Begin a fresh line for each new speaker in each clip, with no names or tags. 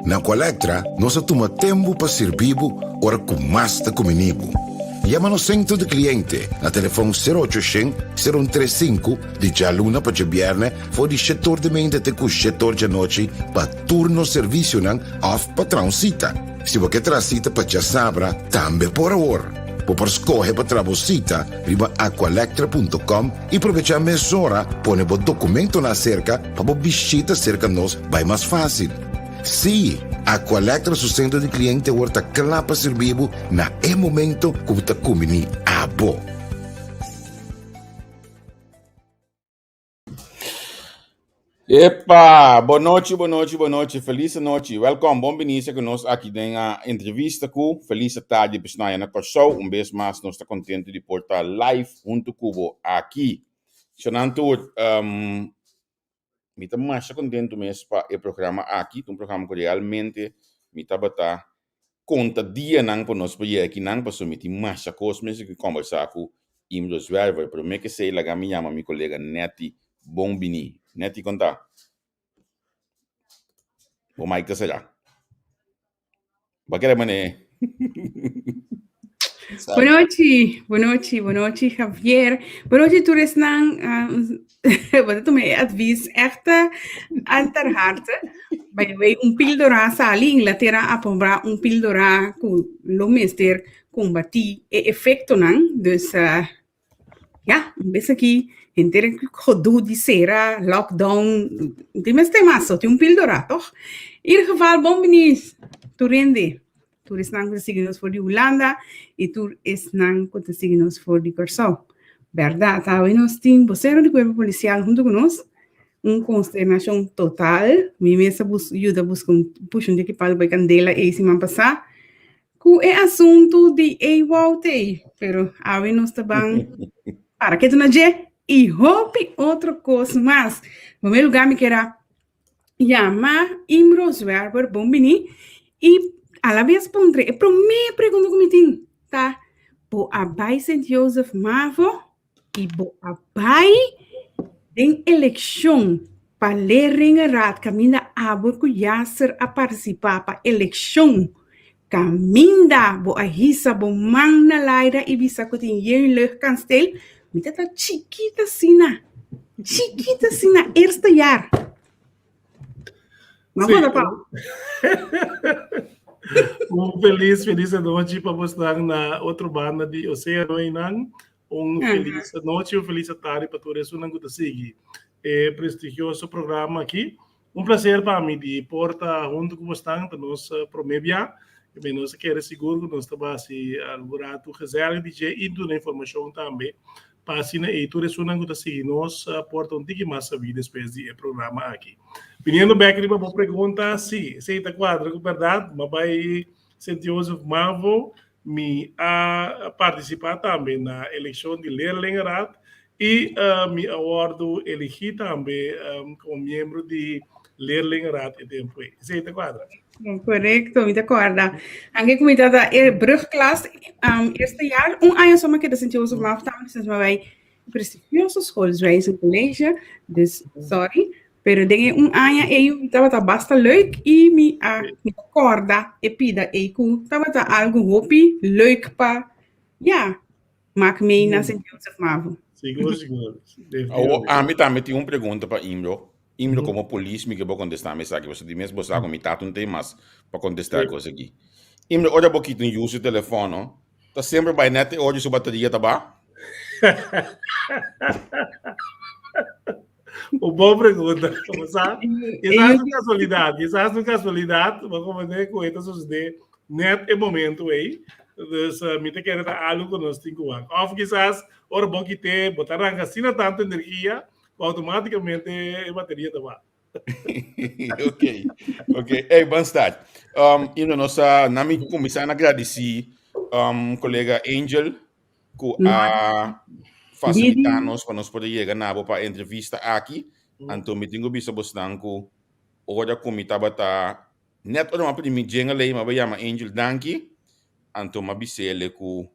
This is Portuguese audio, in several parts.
Na Colectra, nós toma tempo para servir ora com mais da comunibo. Llama no centro de cliente na telefone 0800 035 di già luna per viernes for di setor de mente te cu setor de noche pa turno servizio nan off patrão cita. Se você tra cita pa già sabra, tambe por ora. Por escolher para trabocita, riba aqualectra.com e aproveitar mezz'ora, pone o documento na cerca para visita cerca nós vai mais fácil. Sim, Aqualectra su centro de cliente horta clapa servibo na e momento como ta kumini abo.
Epa, boa noite, boa noite, boa noite, feliz noite. Welcome, bom benissimo conosco aqui na entrevista com feliz tarde para na show. Vez mais nós está contente de portar live junto com aqui. Chananto, me está mais contente mesmo para o programa aqui, um programa que realmente me está bata conta dia não para nós para aqui não para submeter mais coisas mesmo que conversar com Imro Zwerver, para mim que sei lá me chama meu colega Neti Bombini. Neti conta. O Mike será. Bakit naman eh?
Boa noite, Javier. Boa noite, toerisnang. Wat het mij advies echt aan ter harte. Bij wij píldora sali Inglaterra a comprar píldora com lo mister combati e efecto nang. Dus ja, best aqui inteiro gedoe de cera, lockdown. Die mensen maar tem píldora, toch? In ieder geval, bom benieuwd. Toerende. Toer is nang signos voor die Holanda e toer is nang conta signos voor die Corsão. Verdade, tá? E nós temos vocero de corpo policial junto conosco. Consternação total. Mi mesa ajuda buscar puxão de equipado para candela e semana passada. Que é assunto de igualdade, pero a nós também para que tu não je e hope outra coisa mais. No meu lugar me queira chamar Imro Zwerver Bombini e a la vez pondré a primeira pergunta que me tem, tá? Bo abai Saint Joseph Mavo e bo abai den eleição para ler raad caminda abor ku yaser a participar para eleição caminda bo a hisa bo mang na laida e bisa ko tin jeugd kanstel met dat chiquita sina eerste jaar. Maar goed, Paulo.
Feliz noite para mostrar na outra banda de Oceano Inang. Feliz noite e feliz tarde para todos os que seguem é prestigioso programa aqui. Prazer para mim de porta junto com vocês para nós promover. E nós queremos seguro que nós estamos alvorado reserva de e toda informação também para assim e todos os que seguem nós porta tique mais vida depois do programa aqui. Vindo bem aqui para pergunta se está quadro com verdade, mas vai Saint Joseph Mavo me a participar também na eleição de Leerlingenraad e me awardo elegi também como membro de Leerlingenraad e tempo. Você está quadro?
Correcto, me acorda. Anche come da brugklas eerste jaar, ano só que da Saint Joseph Mavo também, mas vai prestigioso school, vai em colégio, dus sorry. Pero dengue ano eu estava basta leuk e me acorda e pida eu estava algo hopi leuk pa maak mee na Saint Joseph Mavo.
Seguro.
A mim também tem uma pergunta para Imro. Imro como polícia me que vou contestar me sabe você mesmo você com me tá um tema para contestar coisa aqui. Imro olha pouquinho no uso telefone, tá sempre vai net hoje sua bateria tá ba?
Uma boa pergunta. Exato uma casualidade, mas como é que coisa sucede net momento aí, dus me te quer algo que nós temos ou quizás ora bom que te botar a gasina tanta energia, automaticamente a bateria tá lá.
Ok. Ei, bom start. Nossa nami começar a agradecer colega Angel que facilitar-nos para nós poder chegar na para entrevista aqui. Então, me tenho visto bastante que hoje como estava net uma primeira jenga lei, mas vai chamar Angel Danki. Então, me bisele que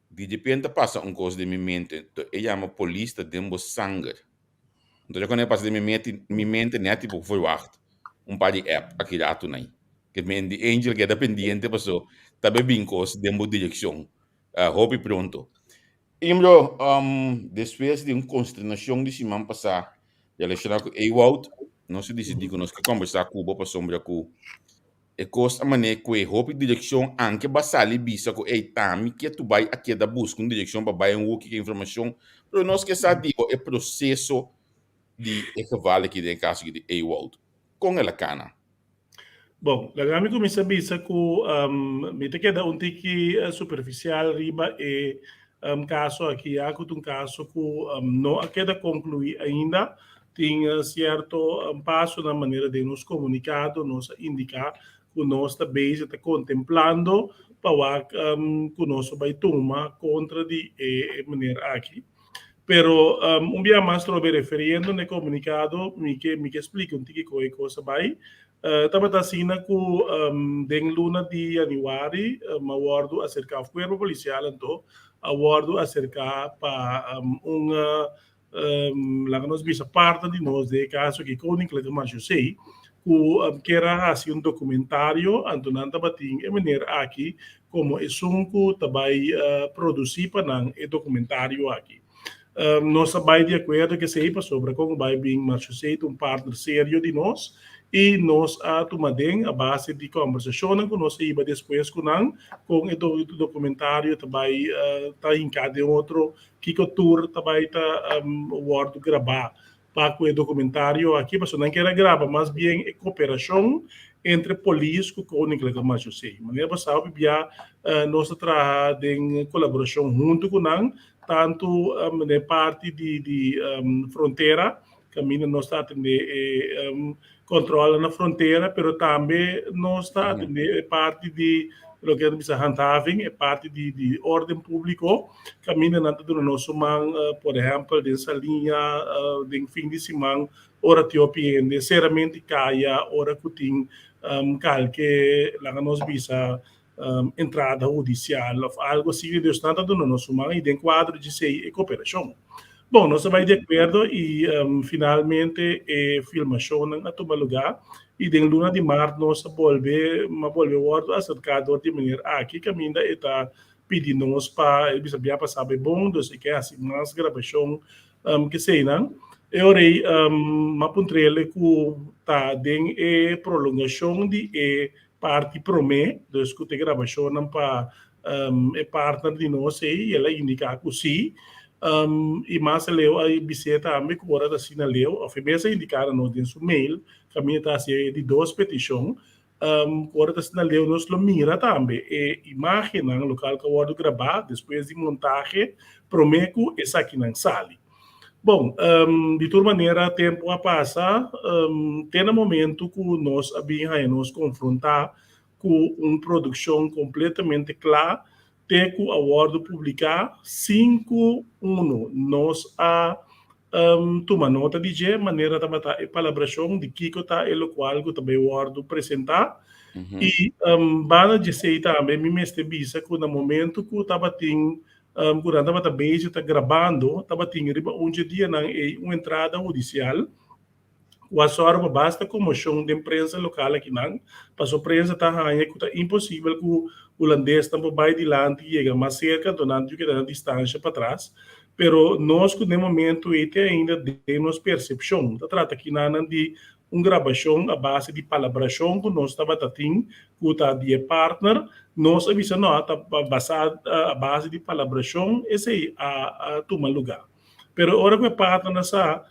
de repente passa coisa de minha mente, ele chama polícia de sangue. Então, quando passa de minha mente net tipo verwacht. par de app aqui da tunai. Que men de Angel que é dependiente passou, também vincos demo direção. Hope pronto. Imbro, depois de consternação de semana passada, relacionado com Ewald, nós decidimos que nós conversar com o sombra com e costa maneira que hope direção anche basali bisa com ei tami que tu vai aqui da busca uma direção para vai que informação, pero nós que sabe o processo de vale que tem caso de Ewald com ela cana.
Bom, lagami começa a bisa que me te queda tiki superficial riba e caso aqui há um caso que não queda concluir ainda tem certo passo na maneira de nos comunicado, nos indicar que nós também está contemplando para que nós vai tomar contra de maneira aqui. Pero dia mais estou referindo no comunicado, me explica tiki coisa vai. Estava assim que den luna de januari awardo acerca do cuerpo policial então awardo acerca para lá que nós visa parte de nós de caso que Koninklijke Marechaussee que era assim documentário então não estava em maneira aqui como é que também produzir para o documentário aqui. Nós vai de acordo que se sobre como vai vir Marechaussee partner sério de nós e nós tomadem a base de conversação que nós iba depois com o documentário também tá em cada outro que o tour também tá word gravar para o documentário aqui mas não quer gravar mas bem a cooperação entre polícia com o Koninklijke Marechaussee maneira sabe já nós trabalhamos em colaboração junto com tanto na parte de fronteira caminho nós está atendendo controla na fronteira, pero também não está atendendo parte de lo que é handhaving, é parte de ordem público, caminho na do nosso man, por exemplo, dessa linha de fim de semana, hora Etiópia, necessariamente caia hora que tem qualquer lá nós visa entrada judicial, algo assim, Deus nada do nosso man e tem quadro de sei cooperação. Bom, nós vai de acordo e finalmente a filmação a tomar lugar e em luna de março nós volve acercado de maneira aqui que ainda está pedindo nós para já passar bem bom, dos que assim mais gravação que sei não. Eu rei mapuntrele que tá den prolongação de parte promê dos que te gravação para partner de nós e ela indica que sim. E mais leu a biseta a me cobra da sina leu a febeza indicar no den su mail caminha tá assim de duas petições cobra da sina leu nos lo mira também e imagina no local que eu gravar depois de montagem prometo essa aqui não sale bom de toda maneira tempo a passar tem um momento que nós nos confrontar com uma produção completamente clara Teco Award publicar 5-1 nós toma nota de maneira de matar a palabração de Kiko tá o qual que também o Award apresentar e bana de sei também me mestre bisa que no momento que estava tem quando estava base tá gravando estava tem riba dia na uma entrada judicial o assunto basta como show de imprensa local aqui não passou prensa tá que tá impossível que o holandês também vai adiante e chega mais cerca donando que dá distância para trás pero nós que no momento ainda temos percepção da trata aqui não de gravação a base de palabração que nós estava tendo que tá de partner nós avisa não tá basado a base de palabração esse aí a tomar lugar pero hora que partner sa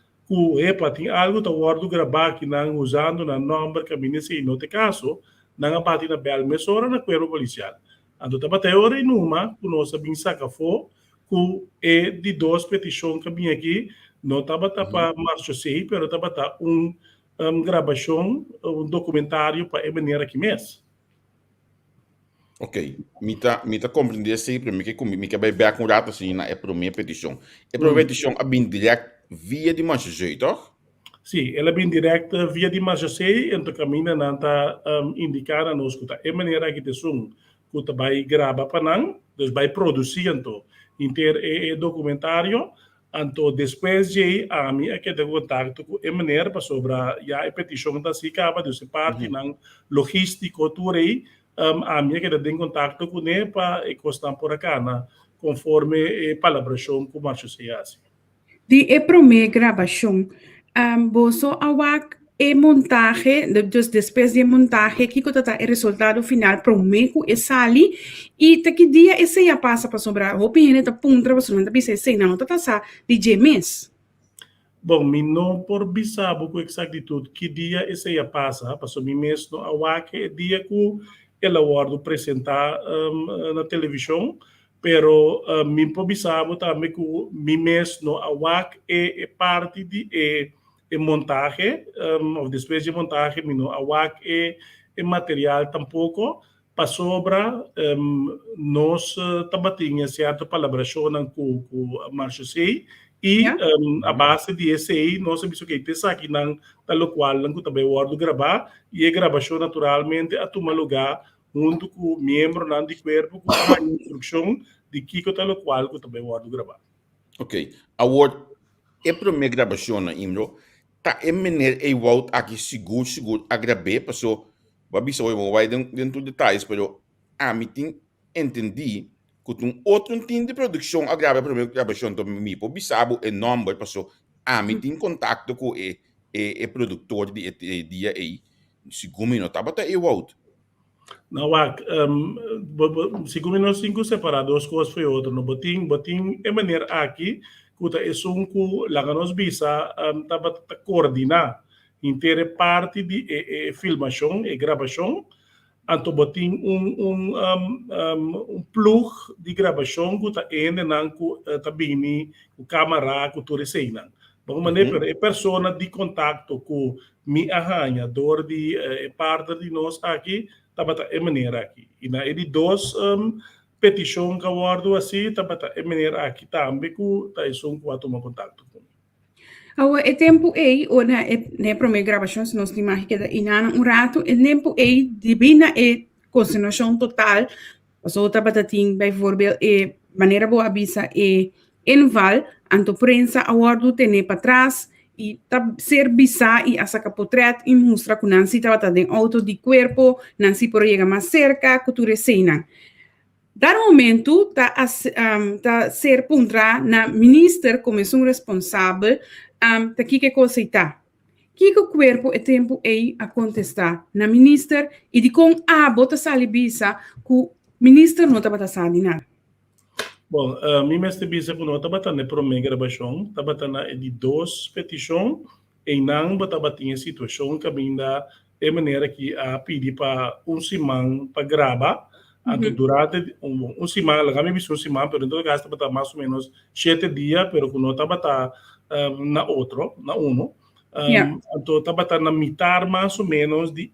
tem algo que eu gravar que não usando na número que me nesse no te caso não bate na bel mesora na cuerpo policial ando tá bateu hora numa que nós sabem saca fo que é de duas petições que vem aqui não tava para Marechaussee pero tava gravação documentário para maneira aqui mês.
Ok, mita compreender sempre me que vai back com data assim na é para minha petição. É para petição a bem direto via de Marechaussee, toch?
Sim, ela vem direta via de Marechaussee, então caminha não tá indicar a nós que é maneira que te sum que vai gravar para não, então vai produzir então inteiro documentário Então, depois de a mim é que de contato com a maneira para sobre a petição da SICABA, de ser parte na logístico turei, a mim é que de contato com ele para encostar por cá, conforme a palabração com o Márcio Seasi.
De primeira gravação, você awak e montagem, depois de montagem, que está o resultado final promeco e sali e que dia esse já passa para sobrar o opinião da puntra para sobrar bisa sei não tá sa de mês.
Bom, me não por bisabo com exactitud que dia esse já passa, para sobre mês no awak dia que ela guardo apresentar na televisão, pero me por bisabo também que me mês no awak é parte de montagem, ou depois de montagem, no awak é material tampouco, para sobra, nós também certa palabração com o Márcio Sei, e a base de esse aí, nós sabemos que tem aqui, tal qual, nós também guardo gravar, e a gravação naturalmente a tomar lugar junto com o membro do corpo, com a instrução de que tal qual, que também guardo gravar.
Ok. Agora, a primeira gravação, Imro, tá em maneira igual aqui seguro a gravar, passou, babisa vai dentro de detalhes, pero a mim entendi que um outro time de produção a gravar a primeira gravação do mi po bisabo e number passou a mim tem contato com o produtor de dia aí, segundo me notava tá igual.
Não, segundo nós cinco separados, coisas foi outra, no botim é maneira aqui kuta esunku langanos bisa taba coordinar inteira parte de filmação e gravação anto botin plug de gravação kuta ende nanku tabini o câmera ku toreseina bom maneira é persona de contato com mi arranha dor de parte de nós aqui taba é maneira aqui e na de dois petição que eu guardo assim, é maneira aqui também que está isso com a tomar contato com.
Agora, o tempo aí, ou na primeira gravação, se nós temos que dar inana rato, o tempo aí, divina é continuação total, mas outra batatinha, bijvoorbeeld, maneira boa avisa, enval, anto prensa, aguardo, tener para trás, e ser bisa e asa capotret e mostra que Nancy estava dentro auto de corpo, Nancy por chegar mais cerca, que tu recena. Dar momento tá ser puntra na minister como um responsável tá que coisa está que o corpo é tempo aí a contestar na minister e de com bota salibisa que o minister não tá batendo nada.
Bom, mim mestre bisa que não tá batendo para uma gravação, tá batendo de duas petições e não tá batendo situação que ainda é maneira que a pedir para semana para gravar. Durante semana, kami visto semana, pero então gasta para mais ou menos 7 dias, pero quando estava na uno, então estava na metade mais ou menos de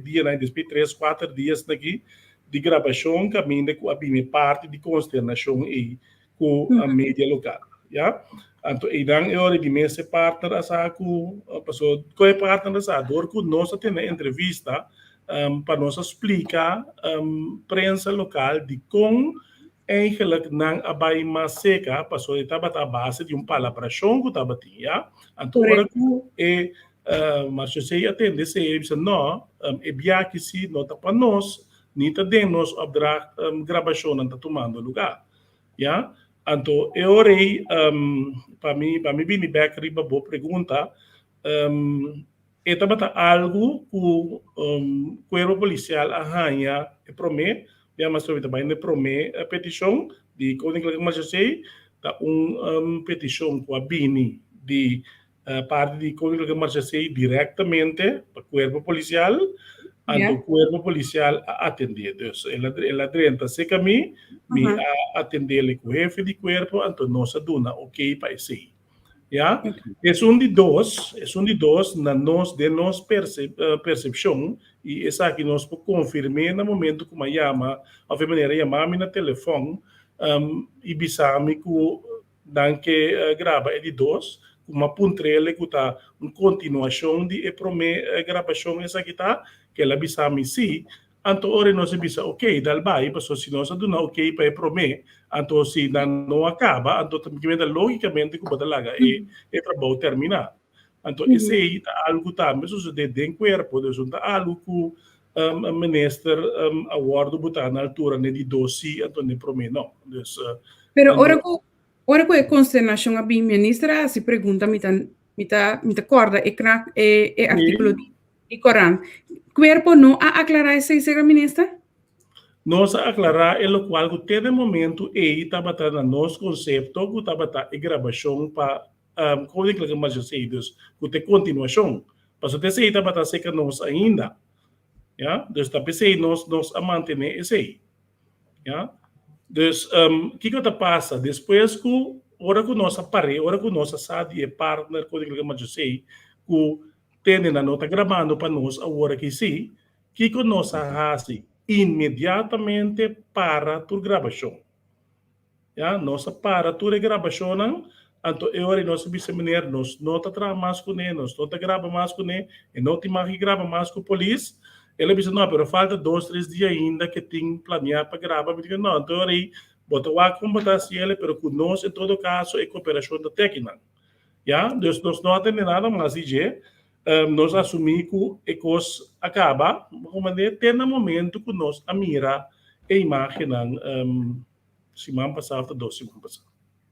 dia, né, depois 3, 4 dias daqui de gravação, que ainda com a minha parte de consternação e com a mídia local, já? Então, então é hora de mês partner asa com passou com a partner asa dor que nós temos entrevista para nos explicar prensa local de como eigenlijk não abai mais seca passou de estava a base de palabração que estava tinha então agora que mas você atende se ele disse não é bia que se nota para nós nem tá dentro nós abdra gravação não tá tomando lugar já então eu orei para mim vim back riba boa pergunta estava algo que o corpo policial arranha e promete, mas também promete a petição de Código de Marchesei, petição com a Bini de parte de Código de Marchesei diretamente para o corpo policial, então o corpo policial atende. Ela drenta se que me atende com o jefe de corpo, então nós dona ok para esse. Ja? É de dois na nossa percepção e essa aqui nós confirmamos no momento que me chama, a maneira chamar-me no telefone e bisame que grava é de dois, uma puntrele que está uma continuação de primeira gravação essa aqui tá que ela bisame sim, Anto ore nós bisa ok, dal bai, passo se nós aduna ok para prome, anto se não acaba, anto também logicamente que badalaga e trabalho terminar. Anto esse aí tá algo também sucede dentro do corpo, então tá algo que a minister awardo botar na altura né de dosi, anto ne prome não.
Pero ora que a consternação a bem ministra se pergunta mita corda e artículo de Corão. Cuerpo não a aclarar esse ministra?
Nós aclarar o qual que tem momento e estava na nosso conceito que estava a gravação para como é que mais sei Deus que tem continuação. Mas até se estava a seca nós ainda, já? Dus tá pensei nós a manter esse aí, já? Dus que tá passa depois que hora que nós apare, hora que nós sabe é partner como é que mais sei que tem na nota gravando para nós a hora que sim, que nós assim imediatamente para a gravação. Já, nós para a gravação, então eu nós biseminar nós nota tra mais com ele, nós nota grava mais com ele, e não tem mais que grava mais com a polícia. Ele disse não, pero falta 2, 3 dias ainda que tem planeado para gravar. Eu digo não, então aí bota o como está se ele, pero com nós em todo caso é cooperação da técnica. Já, nós não tem nada mais dizer. Nós assumimos que a coisa acaba, como tem no momento que nós a mira a imagem semana passada, 2 semanas passadas.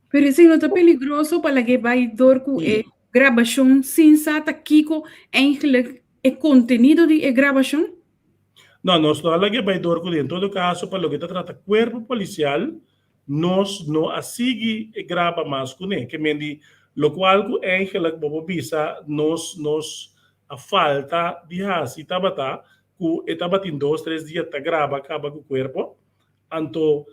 Pero isso não está perigoso para que vai dor com a gravação sem sata Kiko eigenlijk o conteúdo de gravação?
Não, nós não falamos que vai dor com em todo caso, para o que trata corpo policial, nós não a seguir grava mais com ele, que mendi lo qual que eigenlijk bobo bisa nos a falta de hasi tabata que etaba em 2, 3 dias tá grava acaba com o corpo anto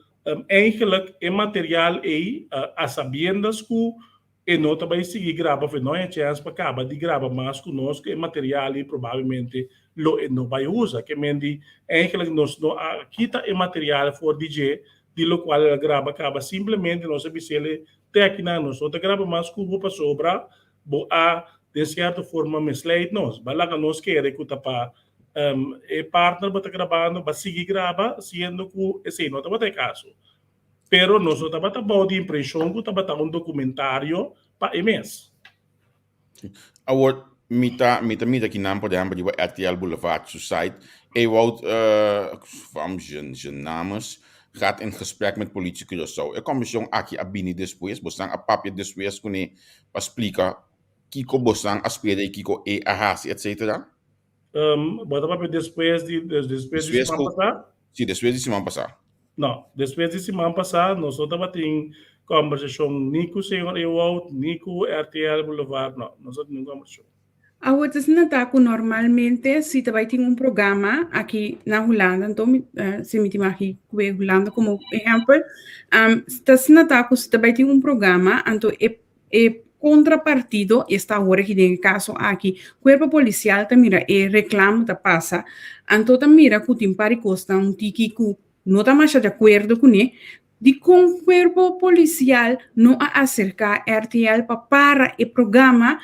eigenlijk é material aí a sabiendas que não tá vai seguir grava foi não é chance para acaba de grava mais conosco é material e provavelmente lo não vai usar que mendi eigenlijk nós não aqui tá é material for DJ de lo qual grava acaba simplesmente nós abisele técnica nós não grava mais cubo para sobra bo a de certa forma misleid nós balaga nós quer que tá para partner bota gravando ba seguir grava sendo que esse não tá bota caso pero nós não tá bota body impressão que tá bota documentário para mês
award mita que não podemos dizer RTL Boulevard Society wou vamos namens gaat in gesprek met politici Curaçao. A comissão aqui a bini depois, bosang a papel depois kune para explicar kiko bosang aspira e kiko e ahasi, etc.
Bota papel depois de semana passada?
Sim, depois de semana passada.
Não, depois de semana passada, nós estamos tendo conversação Nico senhor eu Nico RTL Boulevard, não, nós não conversão.
Agora, se não está normalmente, se vai ter programa aqui na Holanda, então, se me tiver aqui com a Holanda como exemplo, se não está se vai ter programa, então, é contrapartido, esta hora que tem caso aqui, o corpo policial também reclama da passa, então, também que tem para costa tiki que não está mais de acordo com ele, de com o corpo policial não acerca RTL para o programa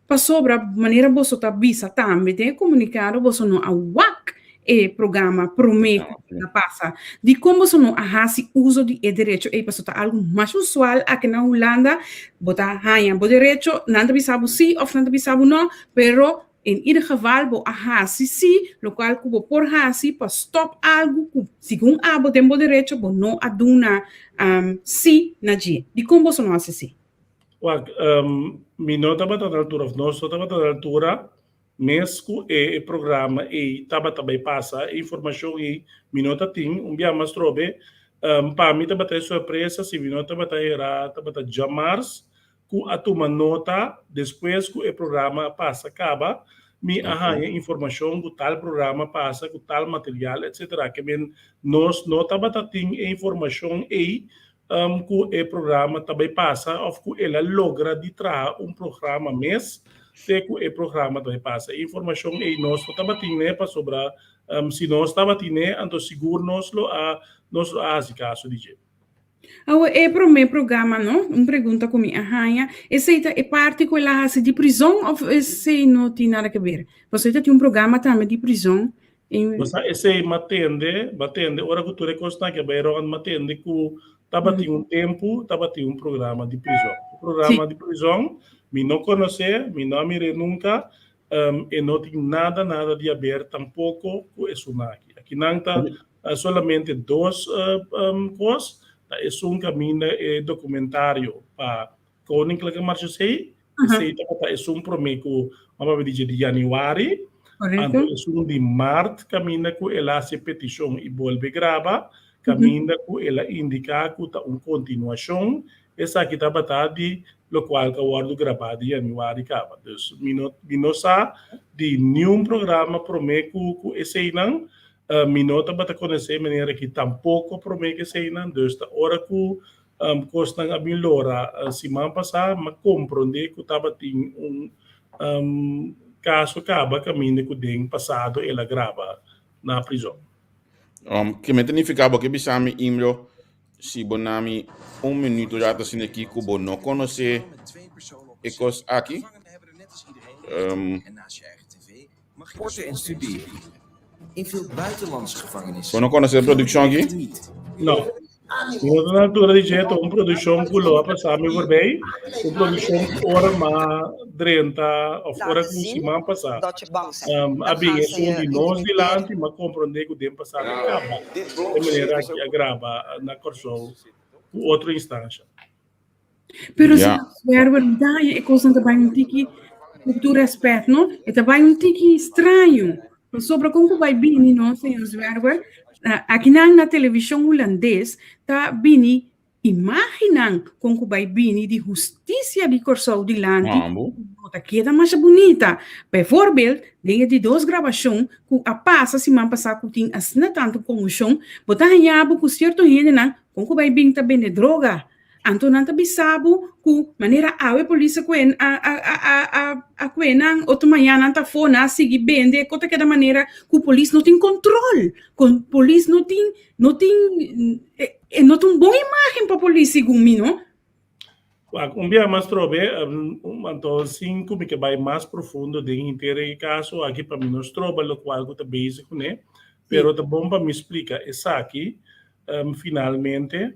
para sobre maneira você tá bisa também tem comunicado você não a WAC e programa promete na passa de como você não arrasa uso de direito e para tá algo mais usual aqui na Holanda botar hanha bo direito nada bisabo sim ou nada bisabo não pero em ieder geval bo arrasa sim local que bo por hasi para stop algo que segundo abo tem bo direito bo não aduna sim na dia de como você não hace sim
mi nota bata na altura, nós nota bata na altura, mesmo o programa e também passa informação e mi nota tem dia mais trobe, para mim também surpresa se mi nota bata era bata jamars, que a toma nota depois que o programa passa acaba, mi arranha informação que tal programa passa, que tal material, etc. Que nós nota bata tem informação e que o programa também passa, ou que ela logra de trazer programa mês, que o programa também passa. Informação aí nós estamos tendo para sobre, se nós estamos tendo, então seguro nós esse caso de jeito.
É para o meu programa, não? Uma pergunta comigo, esse é parte de prisão ou esse não tem nada a ver? Você tem programa também de prisão
Basta esse matende, ora que tu recosta que bairro matende que tava tinha tempo, tava tinha programa de prisão. O programa de prisão, me não conhece, me não mire nunca, e não tem nada de haver tampouco com isso aqui. Aqui não está solamente duas coisas, é caminho documentário para Koninklijke Marechaussee, é prometo, vamos dizer, de januário.
Correto.
Então, de março, caminha com ela se petição e volve grava, caminha com ela indica que está uma continuação, essa aqui está batida, o qual que eu gravado em januário. Então, minosa de nenhum programa promete que esse não, minota bata conhecer maneira que tampouco promete esse não, então, hora que costa a melhora, semana passada, mas compreender que estava tendo caso acaba caminho que tem passado ela grava na prisão.
Que me significava que bisami imro si bonami minuto já tá sendo aqui que bo não conhecer ecos aqui.
Sporten en studeren. In veel buitenlandse gevangenissen.
Não conhecer a produção aqui?
Não. Na altura de jeito, uma produção pulou a passar me por bem, uma produção hora mais 30 ou fora que semana passar. A bem é de nós de lá, mas compreender que o tempo passado acaba. De maneira que agrava na corção outra instância.
Pero se ver verdade é coisa também tiki com respeito, não? É também tiki estranho. Sobre como vai bem, não, senhores Werber? Aqui na televisão holandês tá bini imaginam como vai bini de justiça de Corsol de Lante tá queda mais bonita. Por exemplo, tem de duas gravações que a passa semana passada que tem assim tanto comoção, botar em abo com certo gente não como vai bem também de droga. Então não tá bisabo que maneira a polícia que a quenan outra manhã não tá fona seguir bem de outra que da maneira que o polícia não tem controle, que o polícia não tem uma boa imagem para a polícia segundo não.
Um dia mais trobe, então sim como que vai mais profundo de inteiro caso aqui para mim nós troba lo qual que tá básico né, pero tá bom para me explicar essa aqui finalmente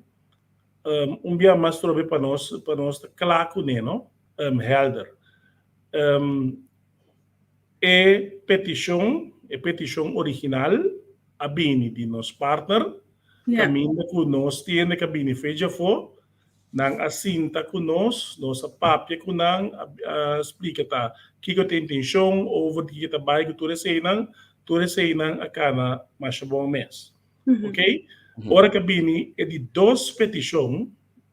dia mais trobe para nós claro né, não? Helder. Petição original a bini de nos partner, caminho que nós temos que bini fecha for, nang asinta com nossa papia com nang explica tá, que eu tenho intenção ou que kita vai que tu receiam a cana mais bom mês, ok? Ora que bini é de duas petições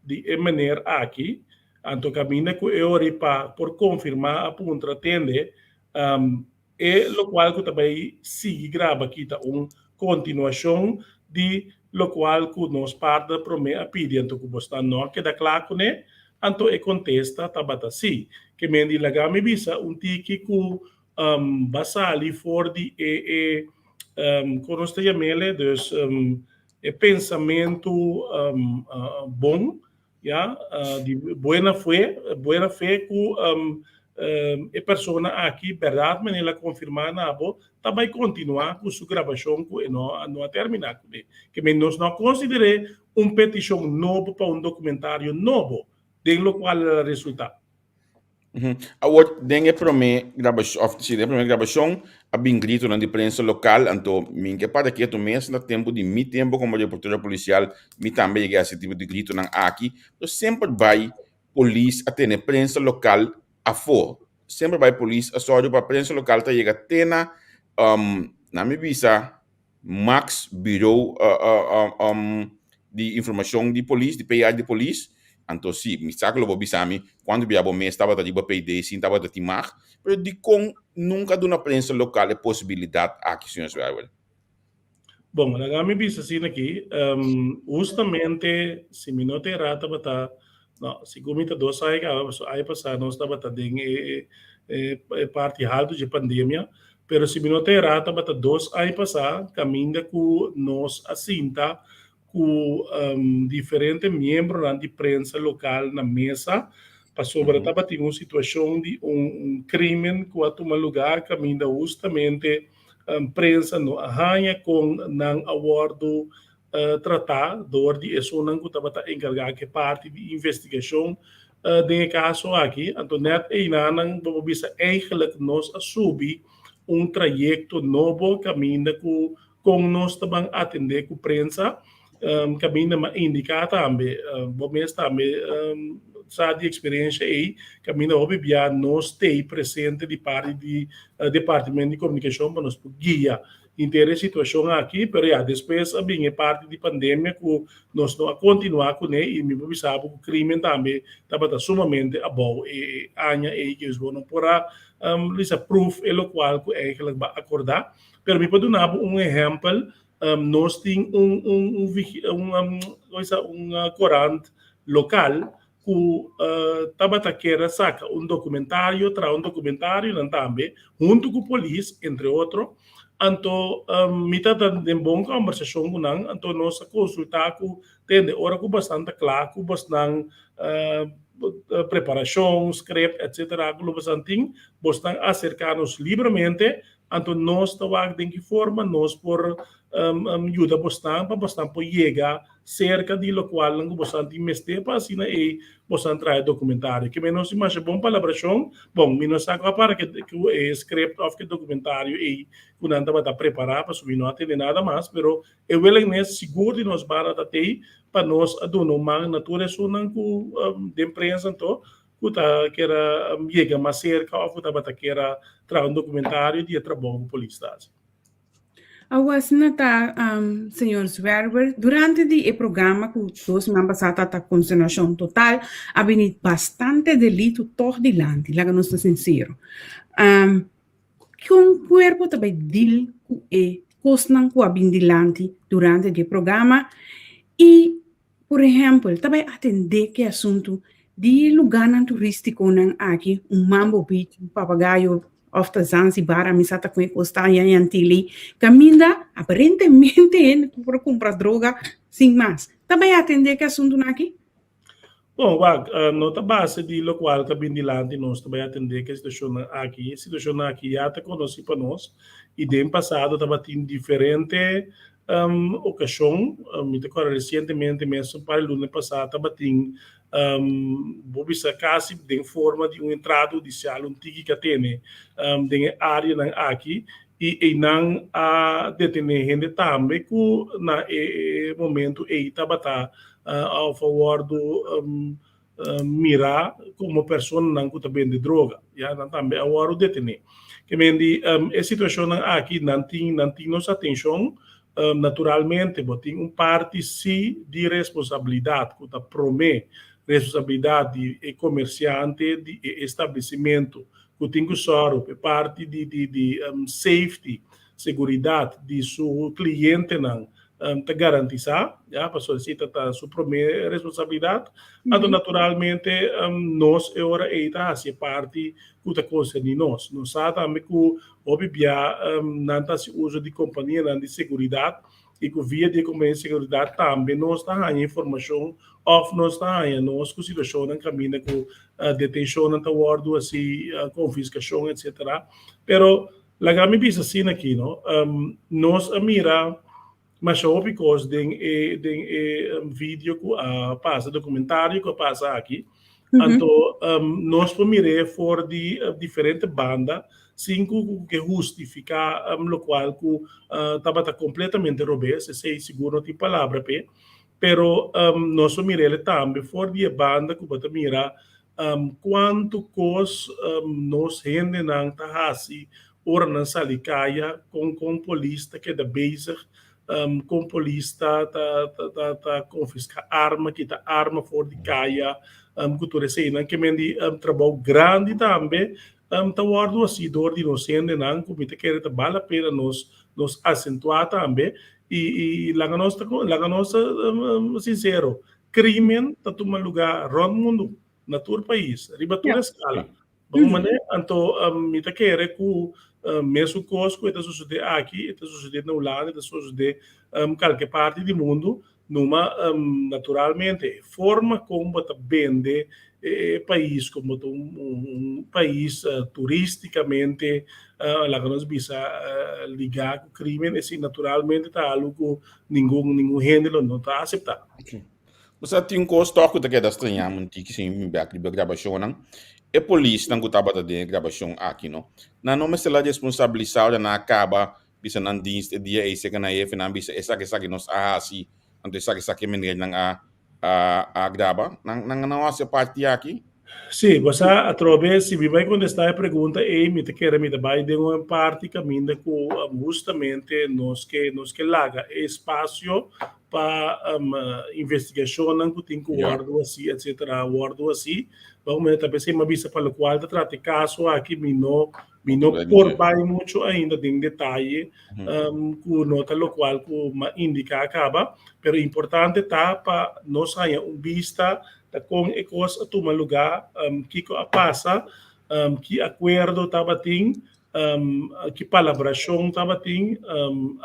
de maneira aqui, então caminho que eu para por confirmar a ponta atende o qual que também sigue grava aqui tá continuação de lo qual que nós parte promete a pedir então que você não queda claro né então contesta tabata sim que me diz lá me visa tiki que basali for de como se chama ele dus pensamento bom de buena fé que pessoa aqui, verdade, mas ela confirma na abo, também continuar com sua gravação que não terminar. Que nós não consideramos petição nova para documentário novo, de lo qual resulta.
Agora, tem a primeira gravação, a bem grito na imprensa local, então, minha para que tu mês no tempo de mi tempo como reportero policial, mi também cheguei a esse tipo de grito aqui, então sempre vai polícia até na imprensa local a for. Sempre vai polícia a sódio para a imprensa local tá chega tena na minha visa Max Bureau de informação de polícia, de PI de polícia. Então, sim, me saco lo bisami quando viabo me estava de PD, sim estava de timar, pero de com nunca de uma prensa local é possibilidade aqui, senhor Sverwell.
Bom, na minha visa assim aqui, justamente se me não ter rata bata, não, se comita dois aí passar nós estava tadinho parte alto de pandemia, pero se me não ter rata bata dois aí passar caminha com nós assinta com diferentes membros de prensa local na mesa para sobre estava tendo uma situação de crime que a tomar lugar caminha justamente prensa no arranha com ng awardo tratador de isso não que estava encarregado que parte de investigação de caso aqui, então net nang babisa eigenlijk nós assumir trajecto novo caminho com nós também atender com prensa caminho ma indicar também vamos também sabe de experiência aí caminho obvia nós ter presente de parte de departamento de comunicação para nos guia inteira situação aqui, pero depois a parte de pandemia que nós não continuar com ele e me sabe que o crime também estava sumamente above e anya e que os não porá lisa proof e lo qual que eigenlijk vai acordar, pero me pode dar exemplo nós temos corante local que estava saca documentário, traz documentário também, junto com a polícia, entre outros. Então, mitad de boa conversação com nós, então nós consultar com tende hora com bastante claro, com bastante preparação, script, etc. Com bastante, bastante acercar-nos livremente. Então nós estamos de que forma nós por ajuda bastante para bastante por chegar cerca de lo qual não bastante investir para assim e bastante trazer documentário que menos mais bom palabração bom menos saco para que o script of que documentário e quando anda para preparar para subir não tem nada mais pero eu willingness seguro de nós barata ter para nós adono mais natureza não com de imprensa então kuta kera chega mais cerca ou kuta bata kera trazer documentário de trabalho com polícia.
Awas nata, senhor Zwerber, durante o programa que os membros da condenação total, havia bastante delito tordilante, lá que nós estamos sinceros. Que corpo também dil e cosnan com a bindilante durante o programa e, por exemplo, também atender que assunto de lugar turístico aqui, Mambo Beach, papagaio of the Zanzibar, a misata com encosta em Antili, caminha aparentemente para comprar droga, sem mais. Também atender que assunto aqui?
Bom, nota base de lo qual que bindilante nós também atender que a situação aqui já está conhecida para nós e de passado estava tendo diferente ocasião, me recordo recentemente mesmo para o ano passado estava tendo vou dizer quase de forma de entrada judicial tigre que tem de área aqui e não a detener gente também que na momento aí estava a favor do mirar como pessoa não que também de droga já não também agora o detener que mendi a situação aqui não tem nossa atenção naturalmente tem parte sim de responsabilidade que está promete responsabilidade de comerciante de estabelecimento que tem que ser parte de safety, segurança de seu cliente não te garantizar, já para solicitar a sua primeira responsabilidade, então naturalmente nós agora está a ser parte que está concernendo nós sabe também que obvia não se usa de companhia de segurança e que via de companhia de segurança também nós está a informação of nós está nós com situação em caminho com detenção na guarda assim confiscação etc. Pero la grande bisa assim aqui não nós a mira mas só because de vídeo que passa documentário que passa aqui então nós podemos for de diferente banda cinco que justifica lo qual que estava completamente robês sei seguro tem palavra pero nós miramos também for de banda que bota mira quanto cos nós gente não tá assim ora não salicaya com polícia que da basic com polícia tá confisca arma que tá arma for de caia que tu recebe que mendi trabalho grande também tá guardo assim dor de inocente não como te quer tá vale a pena nos acentuar também e lá nossa sincero crime tá tomando lugar no mundo na todo país riba toda escala vamos maneira então me te quer que mesmo coisa que está sucedendo aqui está sucedendo na Holanda está sucedendo qualquer parte do mundo numa naturalmente forma como está vende país como país turisticamente lá que nós bisa ligar com crime, assim, naturalmente está algo que nenhum gênero não está aceitado.
Você tem um custo que é da estranha, muito que sim, back de gravação, não? E polícia não gostava de gravação aqui, não? Não me se la responsabilizar na acaba, bisa nan dienst dia esse que na EF na bisa essa que nós assim, então essa que menina não a grava, não hace parte aqui.
Sim, você através, se vai contestar a pergunta, me te quer me vai de uma parte caminho com justamente nos que laga espaço para investigação, não tem que guardo assim, etc. Guardo assim, vamos também ser uma vista para o qual trata caso aqui me não por bem muito ainda em detalhe, com nota lo qual com indica acaba, pero importante tá para nós ganhar vista com ecos a tomar lugar que passa que acordo estava tem que palabração estava tem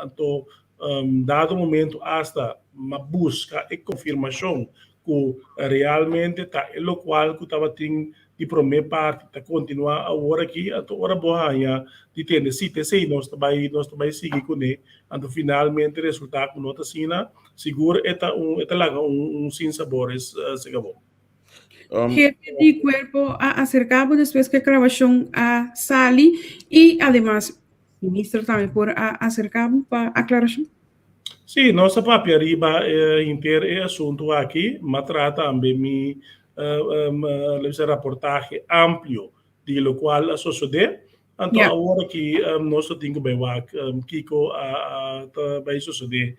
então dado momento hasta uma busca e confirmação que realmente tá o qual que estava tem de primeira parte tá continuar agora aqui então hora boa de ter se nós vai seguir com ele então finalmente resultado com nota sina seguro eta sin sabores se acabou.
Jefe de cuerpo acercado después que grabación a Sally y además ministro también por acercado para aclaración.
Sim, nossa papel arriba inteiro é assunto aqui, mas trata também reportagem amplo de lo qual sucede. Então agora que nós temos que ver Kiko vai suceder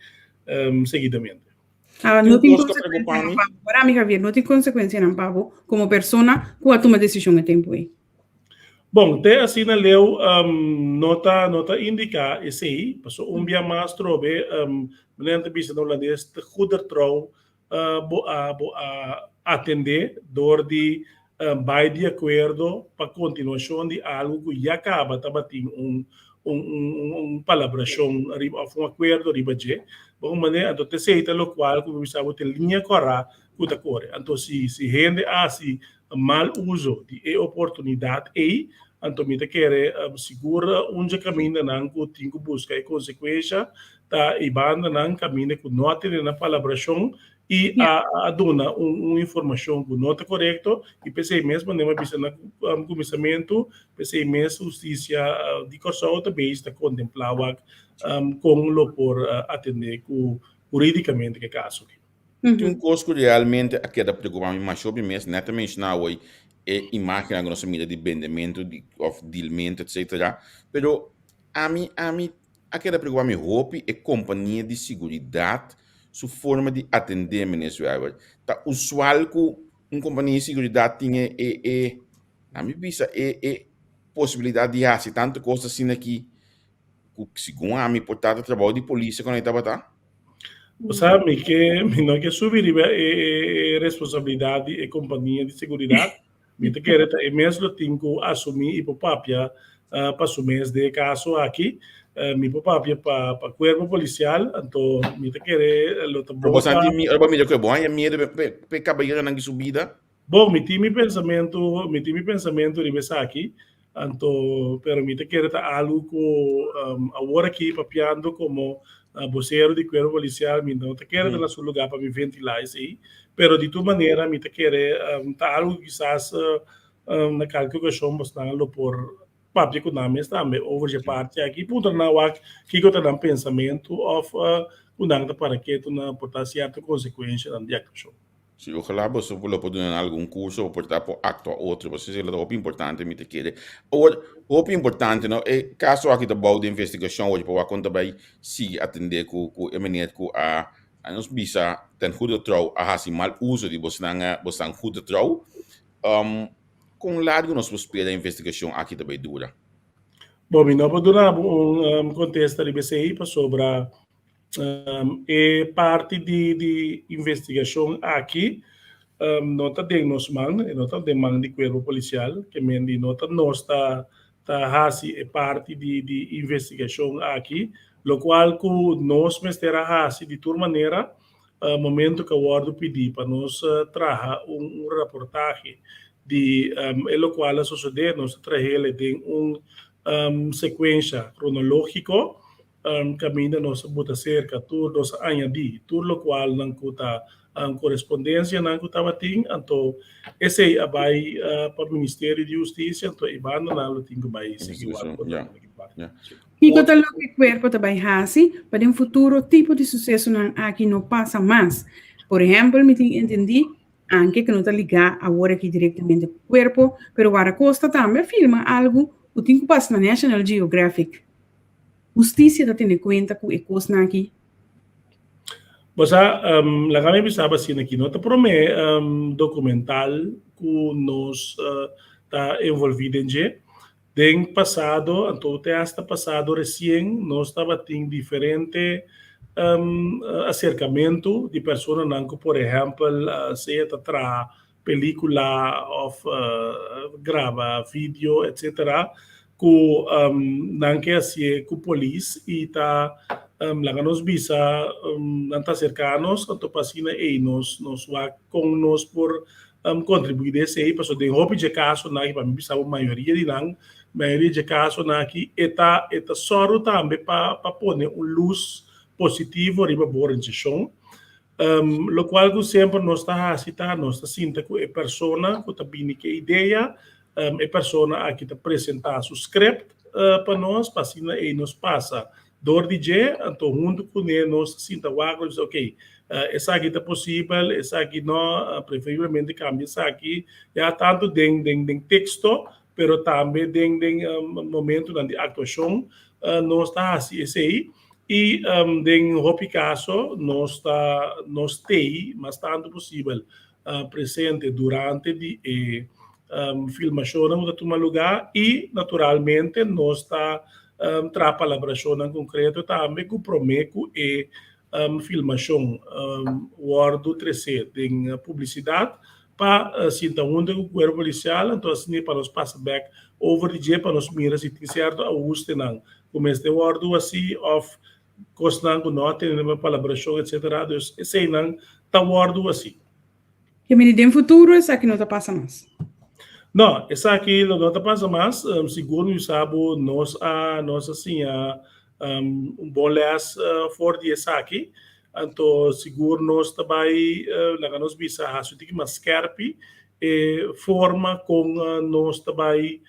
seguidamente.
No tem consequência, para mim, Javier, não tem consequência não, Pablo, como pessoa, qual toma decisão em tempo aí?
Bom, até assim na lei nota indica esse aí, passou dia mais trobe, menente bisa no holandês, de goeder trouw atender door de bij de acordo para continuação de algo que já acaba, estava tendo palabração, um acordo riba de, bom maneira, então te aceita lo qual como bisa ter linha corra, kuta corre. Então se rende assim mal uso de oportunidade aí, então me te quer segura onde caminha não que tem que buscar a consequência tá e banda não caminha com nota na palabração e a dona uma informação com nota correta e pensei mesmo nem mais na começamento pensei mesmo justiça de corso também está contemplava com lo por atender juridicamente que caso
Tem coisa realmente aqui da preocupar mais sobre mesmo netamente na hoje é imagem a nossa medida de vendimento de dealmento etc. Pero a mim aqui da preocupar me roupa é companhia de seguridade sua forma de atender Venezuela. Tá usual que companhia de seguridade tinha na minha vista possibilidade de fazer tanta coisa assim aqui que segundo a mim portanto trabalho de polícia quando estava tá.
Você sabe que não que subir responsabilidade e companhia de segurança, me te quer é mesmo tenho que assumir e papia para assumir de caso aqui, mi papia para cuerpo policial, então me te quer lo tambor.
Você não me diz que bom, é medo de cabeira na subida.
Bom, me time pensamento de pensar aqui, então, pero me te quer algo que agora aqui papiando como vocero de cuerpo policial, me não te quer dar seu lugar para me ventilar isso aí, pero de tu maneira me te quer algo quizás na calculação bastante por papel que nós também over a parte aqui, ponto na wak que eu tenho pensamento of unang para que tu na portar certa consequência na diagnóstico.
Se ojalá você pode dar algum curso ou portar por acto a outro, você é o importante me te quer. O importante não é caso aqui da boa de investigação hoje para conta vai se atender com eminente com a nos bisa ten goede trouw a hasi mal uso de bosang goede trouw com largo nos espera a investigação aqui também dura.
Bom, não vou dar contexto de BCI sobre parte de investigação aqui, nota de nós nota de de cuerpo policial, que mendi nota nós tá hasi parte de investigação aqui, lo qual que nós mestera hasi de toda maneira momento que o Wardo pediu para nós trazer reportagem de o qual sucedeu, nós trazemos de sequência cronológico, caminho nós bota cerca tudo nós añadir tudo o qual não cuta correspondência não cuta bating, então esse vai para o Ministério de Justiça, então ibano na lo tingo vai seguir
E que tal que o cuerpo também hasi para um futuro tipo de sucesso aqui não passa mais. Por exemplo, me entendi anche que não está ligado agora aqui diretamente ao corpo, pero agora Costa também filma algo o que passa na National Geographic. Justiça está tendo conta com o coisa aqui.
Basta, la kami bisaba aqui não te promete documental que nós está envolvido em je. Den passado, então até hasta passado recém, nós estava tendo diferente acercamento de pessoas que, por exemplo, se tra película ou grava vídeo, etc., que não quer ser com polícia e tá lá nos bisa não está cercanos, então passina e nos vai com nós por contribuir desse aí, porque de roupa de caso na que para mim bisa a maioria de caso na que eta só também para pôr luz positivo riba bora de chão, lo qual que sempre nós está cita nós está sinta que a pessoa que também que ideia a pessoa aqui está apresentar seu script para nós passina e nos passa door DJ, então junto com ele nós sinta o diz ok, essa aqui está possível, essa aqui não, preferivelmente cambia essa aqui, já tanto den texto, pero também den momento de atuação, nós está assim esse aí, e den hopi caso nós tem, mas tanto possível presente durante de filmação no toma lugar e naturalmente nós está tra palabração em concreto também que promete e filmação Wardo 13 em publicidade para sinta onde o governo policial então assim para nos passa back over the para nos mira se tem certo Augusto não como este Wardo assim of costan com nota em palabração etc. então esse não tá Wardo assim
que me em futuro essa que não está passa mais.
Não, essa aqui não está passando mais, segundo o sábado, nós assim, bom les for de essa aqui, então, seguro nós também, lá nós bisa, acho que mais scarpe, forma com nós também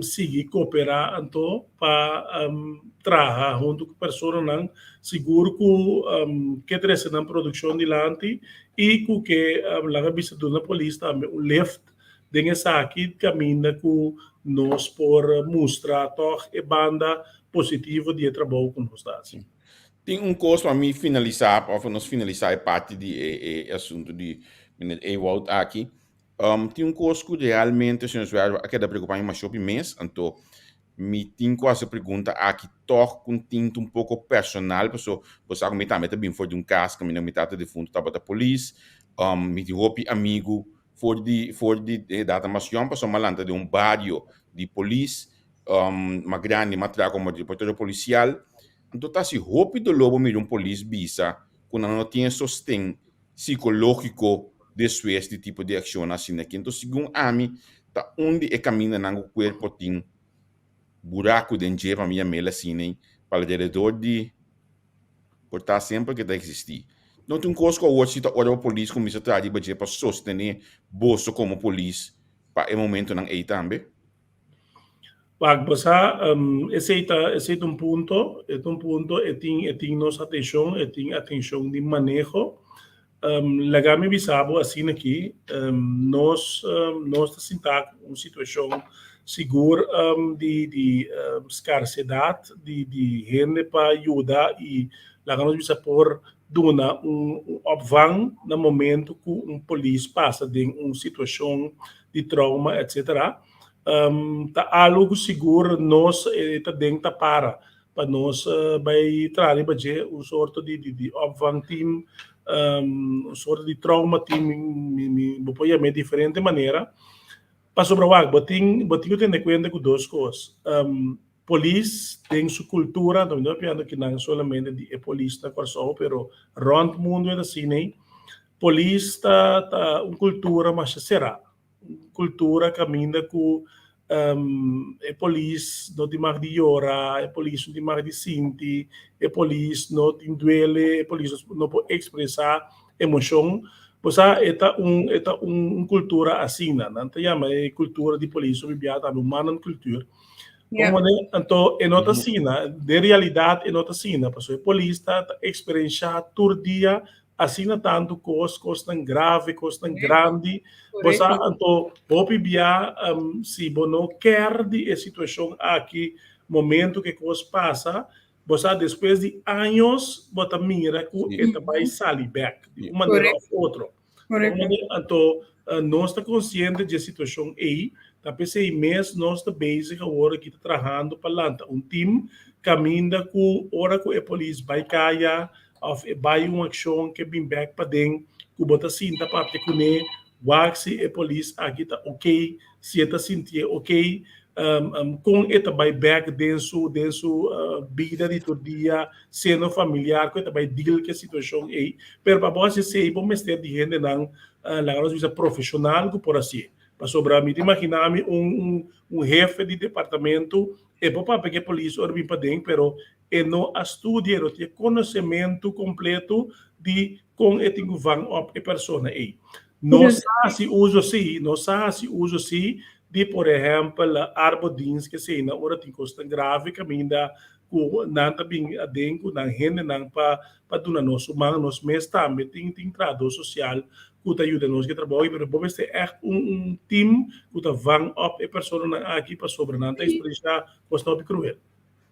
seguir cooperar, então, para trabalhar junto com pessoas, não, seguro que traz na produção de lante e que lá bisa do na polícia também, o left, den essa aqui caminha com nós por mostrar toch a banda positiva de trabalho com nós assim.
Tem curso para mim finalizar, ou nós finalizar a parte de assunto de Ewald aqui. Tem curso que realmente se nós vai aqui da preocupar mais sobre mês, então me tem quase pergunta aqui toch com tinto pouco personal, pessoal, você sabe também bem for de caso que me não me trata de fundo tava da polícia, me tem amigo for de data mas uma pessoa malanta de barrio de polícia uma grande matraca como de reportero policial então tá se hope do lobo me polícia bisa quando não tem sostém psicológico desse este tipo de ação assim aqui então segundo a mim tá onde é caminho na corpo tem buraco dentro para minha mela assim para o redor de portar sempre que tá existir. Não tem coisa que hoje está a polícia começa a trazer para sostener bolso como polícia para o momento não é também.
Esse é um ponto e tem nossa atenção de manejo. Lagami bisabo assim aqui, nós está uma situação segura de escassidade de gente para ajudar e lagami bisa por duna opvang na momento que polícia passa de uma situação de trauma, etc. Tá algo seguro nós tá dentro para nós vai trazer para sorte de opvang team, sorte de trauma team me apoia de diferente maneira. Para sobre o água, eu tenho que ter conta com duas coisas. Police tem sua cultura, não é piano que não solamente de police na Corsol, pero rond o mundo é assim, né? Police tá uma cultura, mas será cultura caminha com police não tem mais de llorar, police não tem mais de sentir, police não tem duele, police não pode expressar emoção. Pois é cultura assim, não te chama cultura de police, o bibiá tá humana cultura. Então, é nota cena, de realidade é nota cena, porque o polícia está experienciando todo dia, assim tanto coisas tão grave, coisas tão grande, você então pode ver se você não quer de situação aqui, momento que coisa passa, você depois de anos, você mira que vai sair back, de uma maneira ou outra. Então, nós estamos conscientes da situação aí. Tapi sa mês nós está basic agora que está trabalhando para lá time caminha com hora que a polícia vai cair vai uma ação que vem back para dentro que bota cinta para ter que se a polícia aqui está ok se está sentir ok com esta vai back dentro vida de todo dia sendo familiar com esta vai deal que a situação aí pero para você sei bom mestre de gente não lá profissional que por assim. Para sobrar, me imaginar-me jefe de departamento, é para pegar a polícia ou vir para dentro, pero não estudia, não tem conhecimento completo de como é que vai a pessoa aí. Não sabe se usa assim, de, por exemplo, arbodins que se na hora tem coisa grave, caminha com nada bem dentro, na gente não para donar nosso mano, nosso mês também tem trabalho social que ajuda nós que trabalham, mas vamos ter time que vão up a pessoa aqui para sobre não tem experiência costa cruel.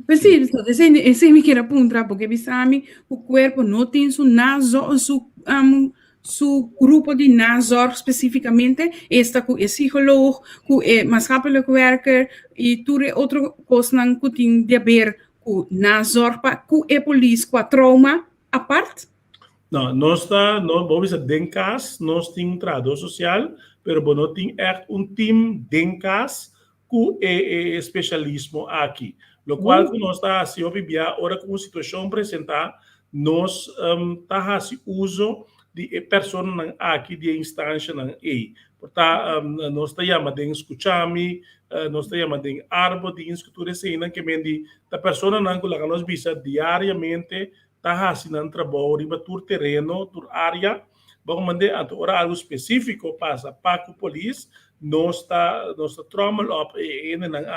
Pues sí, ese me quiere apuntar porque bisami o cuerpo no tiene su grupo de nazor especificamente está com o psicólogo, com o maatschappelijk werker e tudo outro coisa que tem de ver com nazor com a polícia, com a trauma a parte.
Não, nós vamos dizer, nós temos trabalho social, mas nós temos time de casa com especialismo aqui. Lo qual que nós está assim, ora com a situação apresentar, nós está assim uso de pessoas aqui de instância aí. Portanto, nós está chamando de escuchami, nós está chamando de árvore de escutura cena que mendi a pessoa não que nós visa diariamente está assinando trabalho em tur terreno, tur área, vamos mandar agora algo específico passa para a polícia, nós está trauma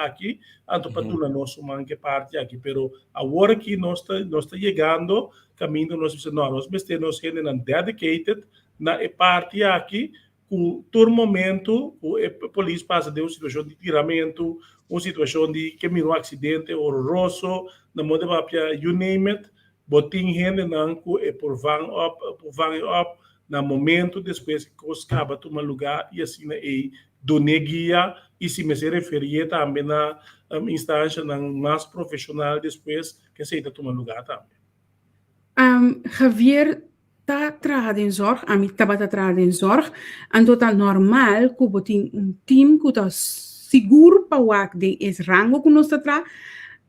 aqui, anto para tu nosso man que parte aqui, pero agora que nós está chegando, caminho nós dizemos nós gente não dedicated na parte aqui, com todo momento a polícia passa de uma situação de tiramento, uma situação de que um acidente horroroso, na moda you name it. Botin gente não que por van up na momento depois que acaba tomar lugar e assim aí do neguia e se me se referia também na instância mais profissional depois que se está tomar lugar também.
Javier está trabalhando em zorg, a mim estava trabalhando em zorg, então está normal que botin time que está seguro para o que é rango que nós está tra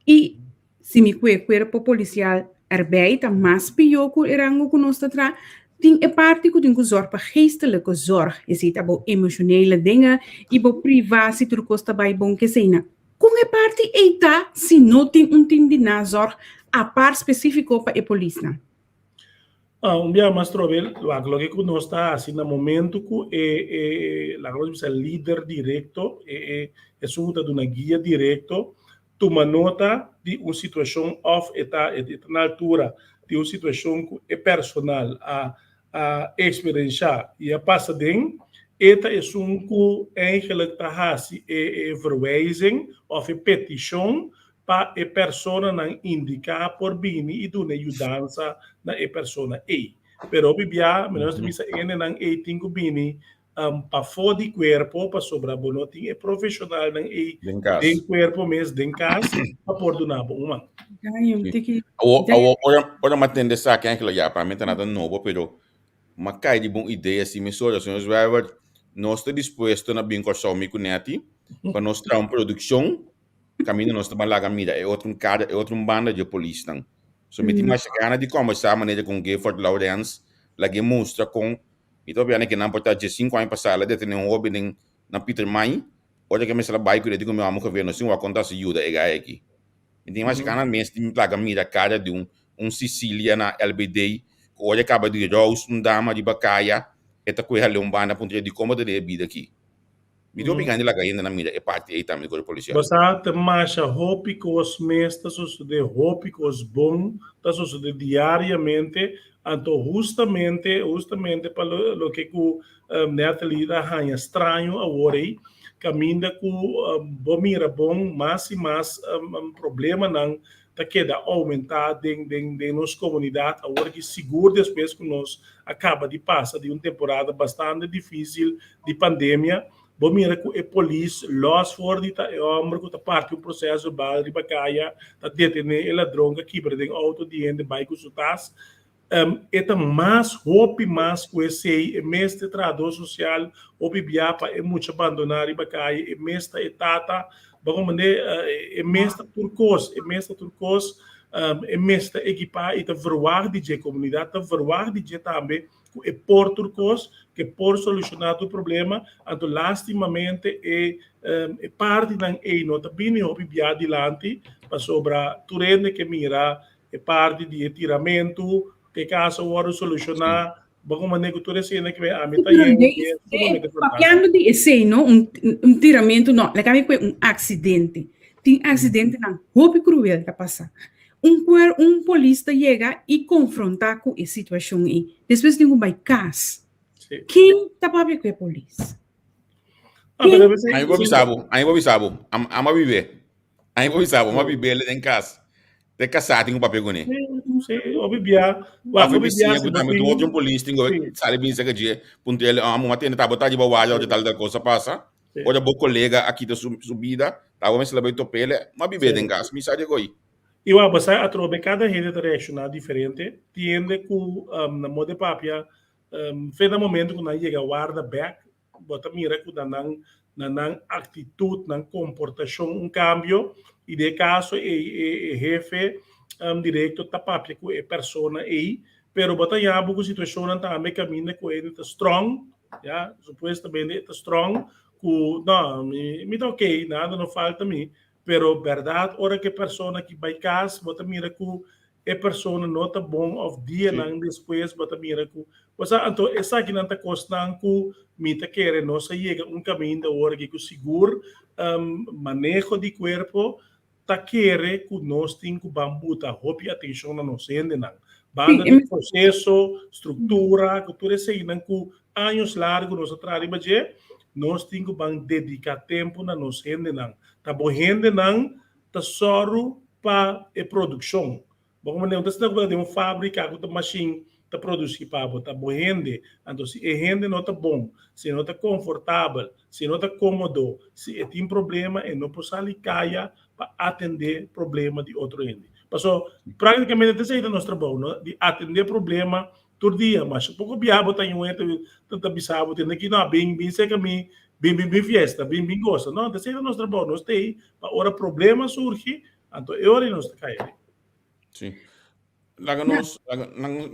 e se me cuerpo policial erbij, dan mas pior que rango que nós está tem a parte que tem que zorg para geestelijke zorg, je ziet dat emotionele dingen, e para privacy tudo costa bij bom que seina. Com a parte eita, se não tem time de nazorg, a parte específico para a polícia.
Dia mais trobel, lo que nós está assim no momento que la cosa é líder direto, é suta de uma guia direto, toma nota de uma situação off na altura de uma situação que é personal a experienciar e a passa dentro, esta é que eigenlijk está verwijzing of petição para a pessoa não indicar por bem e dar ajuda na pessoa aí. Pero bibia, menos bisa ene nang 18 ko bini para fora de corpo para sobrar bonoting é profissional nang den corpo mes den casa para por donar uma.
Ora matende sa que aquilo já para mim tá nada novo, pero uma cai de boa ideia se me sora, senhores driver, nós estamos dispostos na bem corção me conecte para nós trazer uma produção caminho nós estamos lá mira é outro cara é outro banda de polícia não so me mais gana de conversar maneira com Gifford Lawrence lá que mostra com e tô vendo que não pode ter 5 anos passado de ter um hobby na Peter May olha que me sala bike de como amo que ver no sim vai contar se ajuda é aqui e tem mais gana mesmo de lá mira cara de Sicília na LBD olha acaba de Rose dama de Bacaia eta com ele banda ponto de como de vida aqui video bigani lá ainda na mira é parte aí também do policial
Basta te marcha hopi cos mestas de hopi cos bom, tá de diariamente, então justamente para lo que o Natalia hanya estranho agora aí, caminha com bom mira bom, mais e mais problema não tá queda aumentar de nossa comunidade agora que seguro depois que nós acaba de passar de uma temporada bastante difícil de pandemia. Bom, mira que a polícia, los for de homem que tá parte um processo bal de bacaia, tá detendo o ladrão que quebra de auto de ende vai com sutas. Eta mais hope mais com esse mês de trabalho social, hope biapa é muito abandonar e bacaia, é mês da etata, vamos dizer, é mês da turcos, é mês da equipar e da verwaar de comunidade, da verwaar de também é por turcos que por solucionar o problema, então lastimamente é parte da nota bem obvia adiante para sobra turende que mira é parte de atiramento que caso agora solucionar vamos maneira que tudo assim que a meta
papiando de esse não tiramento não le cabe acidente tem acidente não roubo cruel que passa polícia chega e confronta com a situação aí depois tem um caso quem está para ver com a polícia
aí vou bisabo ama viver aí vou bisabo ama viver ele em casa de casar tem um papel com ele
sim obvia
também outro polícia tem sabe bem isso que dia ponto ele uma tenda tá botar de bobagem ou de tal coisa passa olha bom colega aqui da subida tá vamos lá bem topele uma viver em casa me sabe aí
e o abasa a trobe cada gente reaccionar diferente tiende com na moda papia fez no momento que nós chega guarda back bota mira que na atitude na comportação cambio e de caso jefe direito tá papia com a persona aí pero bota já buco situação também caminha com ele tá strong já supostamente tá strong com não me tá ok nada não falta me pero verdade hora que persona que vai casa bota mira que a persona não tá bom of dia não depois bota mira que você então essa aqui não tá costando que me tá querendo não chega caminho da hora que seguro manejo de corpo tá querer que nós tem que bambuta hope atenção na nós ainda não banda de processo estrutura que tudo isso aí não que anos largos nós atrás nós tem que dedicar tempo na nós ainda não tá bom ainda não tá só para a produção vamos dizer então se não tem uma fábrica com uma machine tá produzir para botar bom rende então se é rende não tá bom se não tá confortável se não tá cômodo se tem problema e não pode sair caia para atender problema de outro rende passou praticamente esse é o nosso trabalho de atender problema todo dia mas pouco biabo tem um ente tanta bisabo tem aqui não bem sei que me bem fiesta bem gosta não esse é o nosso trabalho nós tem para hora problema surge então é hora nós cair
sim Laga nós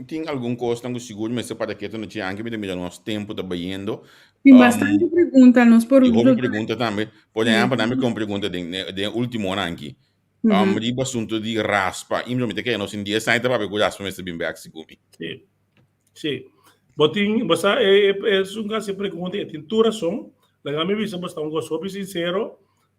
tem algum custo no seguro, mas para que tu não tinha anche me dá nosso tempo trabalhando.
Tem bastante pergunta nos por
uma pergunta também. Por exemplo, também com pergunta de último ano aqui. De assunto de raspa, imediatamente que nós em dia sai para ver raspa mas bem back segumi.
Sim. Botin, você é um caso de pergunta, tem tua razão. Laga me visa você um gosto sincero.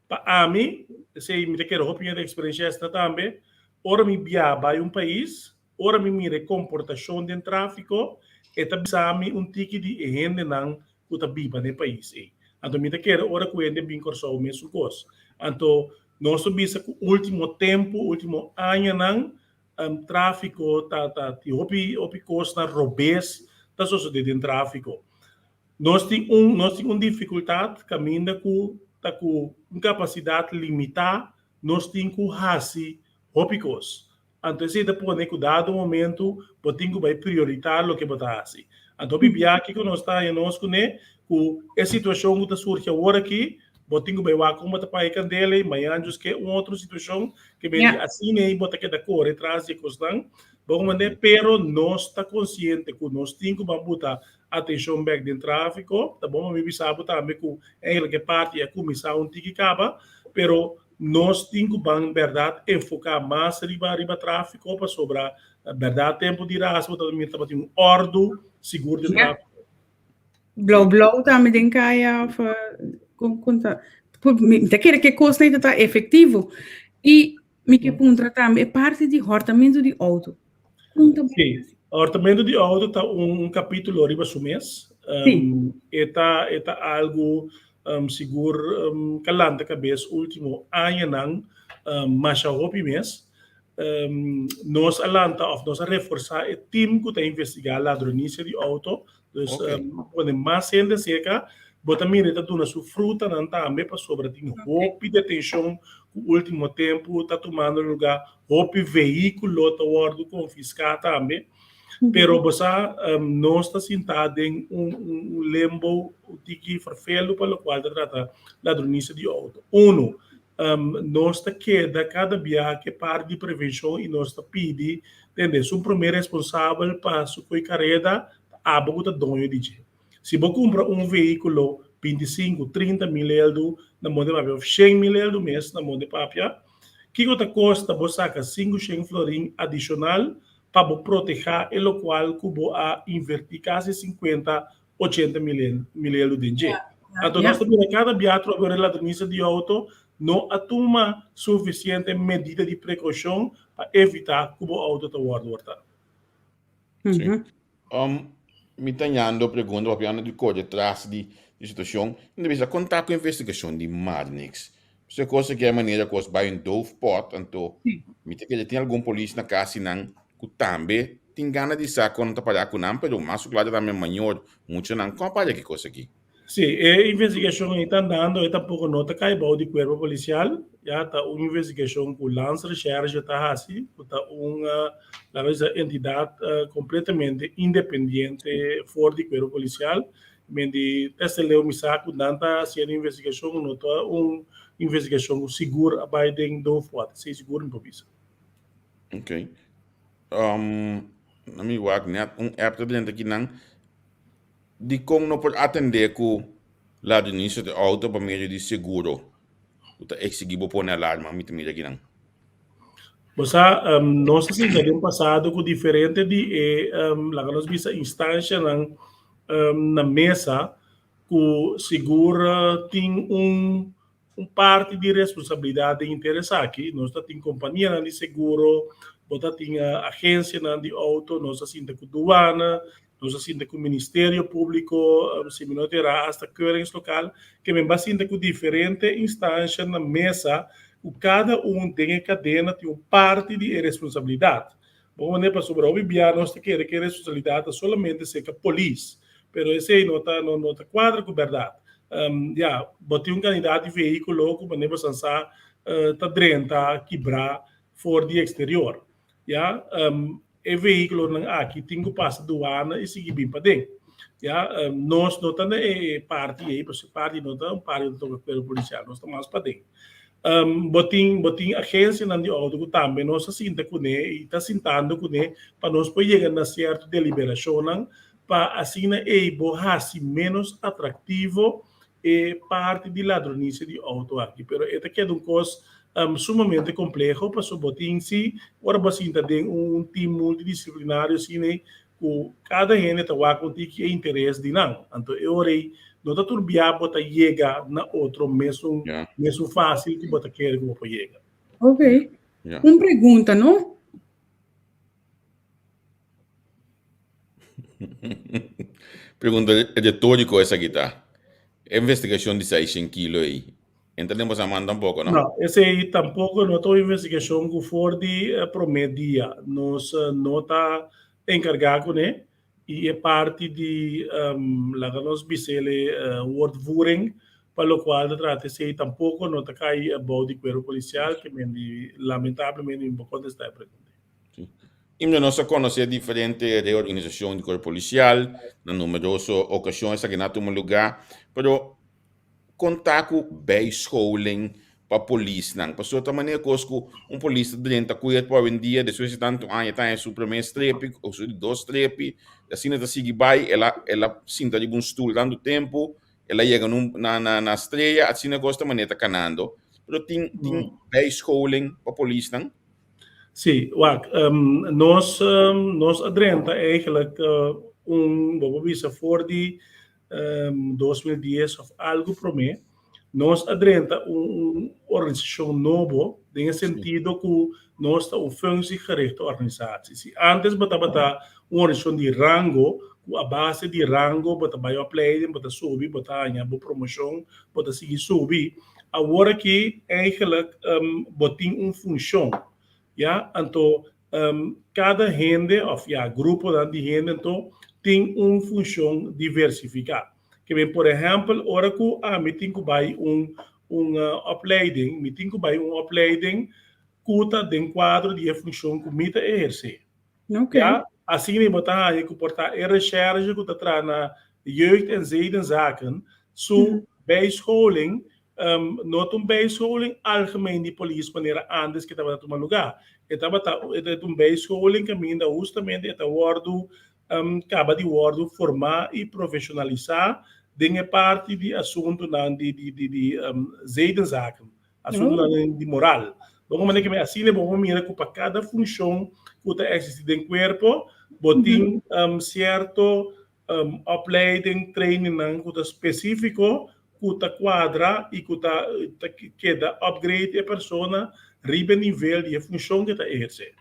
Para mim, se me quer opinião de experiência esta também. Ora me viaja a um país, ora me mire comportação de tráfico, e também um tique de gente não que está viva no país. Então, me quer ora que ele bem corso o mesmo coisa. Então, nós visa que o último tempo, último ano não, tráfico tá opi coisa na robês, tá sucedendo em tráfico. Nós temos uma dificuldade caminho com capacidade limitada, nós temos que fazer ópicos. Então, se depois de dado momento, botinho vai prioritar o que botar assim. Então, bibia aqui que nós está em nós com a situação que surge agora aqui, botinho vai lá como tá pai candele, amanhã just que outra situação que vem assim nem bota que da cor atrás de costan, bom mané, pero nós está consciente que nós temos que botar atenção back do tráfico, tá bom? Me bisabo também que que parte é comissão tiki caba, pero nós temos que verdade enfocar mais riba tráfico para sobrar verdade tempo de raça, também tá batendo ordo seguro de tráfico.
Blauw também tem que da que custa está efetivo e me que punta também é parte de orçamento de auto.
Sim, orçamento de auto está capítulo arriba do mês. Está algo seguro calante cabeça último ano não, mas a hopi mês. Nós alanta of nós reforçar o time que está investigar ladronice de auto, então quando mais gente seca, bota mira tá dando sua fruta não também para sobra tem hopi de atenção o último tempo está tomando lugar hopi veículo tá ordo confiscado também, pero bosa nós está sentado em lembo que farfelo para o qual trata ladronice de auto. Nós está queda cada dia que parte de prevenção e nós está pedi, entende? O primeiro responsável para sua carreira a boca dono de gente. Se você compra veículo 25, 30 mil euros na mão de papel, 100 mil euros mês na mão de papel, que custa você saca 500 florim adicional para proteger o qual cubo a invertir quase 50, 80 mil euros de gente. Então nós também cada dia através da ladronice de auto não toma suficiente medida de precaução para evitar que o auto te guarda.
Sim. Me tenhando pergunta para de cor detrás de situação, não precisa contar com a investigação de Madnix. Você coisa que é maneira que vai em dove pot, então, me tem algum polícia na casa não que também tem ganas de sacar quando trabalhar com não, pero mas claro também maior, muito não compara que coisa aqui.
Sim, a investigação está andando, e tampouco nota que é de corpo policial, já está uma investigação que o Lance Recherche está assim, está uma entidade completamente independente fora do corpo policial, mas de teste leu misaco danta sendo investigação nota uma investigação segura a bem do forte, se seguro em popisa.
Ok. Na minha work net app dentro aqui não de como não pode atender com lá do início do auto para meio de seguro. Está exigido por alarma, me tem aqui não.
Você nós assim já um passado com diferente de lá nós visa instância na mesa que segura tem parte de responsabilidade interessada aqui. Nós tem companhia de seguro, nós tem agência de auto, nós assim com aduana, nós assim com o Ministério Público, se não terá hasta Keurings local, que me bastante com diferente instância na mesa, cada tem a cadena, tem uma parte de responsabilidade. Bom, né, para sobre o bibiano, nós quer que a responsabilidade somente seja a polícia, pero esse aí não está quadra com verdade. Botei um candidato de veículo que maneira sansa tá drenta quebrar fora de exterior. E veículo aqui tem que passar aduana e seguir bem para dentro. Nós não estamos parte aí, porque parte não está parte do policial, nós estamos mais para dentro. Botin agência de auto também nós sinta com ele e está sentando com ele para nós poder chegar na certa deliberação para assim borrar-se menos atrativo e parte de ladronice de auto aqui. Pero esta que é coisa sumamente complexo para o botin si agora você tem time multidisciplinário assim com cada gente está com que interesse de não. Então eu não está tudo bem para chegar na outro mesmo fácil que você quer que você chegue.
Ok. Uma pergunta, não?
Pergunta retórica essa aqui tá. Investigação de 600 quilos aí. Entendemos a manda um pouco, não?
Não, esse aí tampouco não é uma investigação que for de promedia. Nós não está encarregado, né? E é parte de lá que nós bisele wordvoering, para o qual trata-se aí tampouco não está cai about de corpo policial, que lamentavelmente não pode contestar a pergunta.
E nós conhecemos diferentes reorganizações de corpo policial, na numerosas ocasiões aqui na toma lugar, pero contato bijscholing para polícia não. Passou também maneira cosco polícia dentro cuida para um dia depois de tanto ano tá em primeiro strepe ou dois strepe assim não sigue vai ela sinta de um stool dando tempo ela chega na estreia assim negócio também tá canando pero tem bijscholing para polícia não.
Sim, Wak, nós adrenta eigenlijk vamos dizer, voor die 2010 of algo para mim, nós adrenta organização nova, em sentido que nós está funtiegerichte organisatie. Se antes bata organização de rango, a base de rango, bata vai opleiding, bata subir, bata anya, promoção, bata seguir subir. Agora que eigenlijk botin função. Ja, então cada gente, ou grupo de gente, então, tem uma função diversificada. Que bem, por exemplo, ora que me tem que vai opleiding, me tem que vai opleiding que está dentro quadro de função que me exercer.
Okay.
Ja, assim me botar aí que portar recherche que está na jeugd- en zedenzaken, bijscholing, not bijscholing, algemeen die police wanneer anders que estava tomando lugar. Estava bijscholing que ainda justamente está wordo acaba de wordo formar e profissionalizar de parte de assunto de zedenzaken, assunto de moral. Vamos maneira que assim vamos mirar que para cada função que está existindo no corpo, botin certo opleiding, training que específico que está quadra e que está queda upgrade a pessoa riba nível de função que está exercer.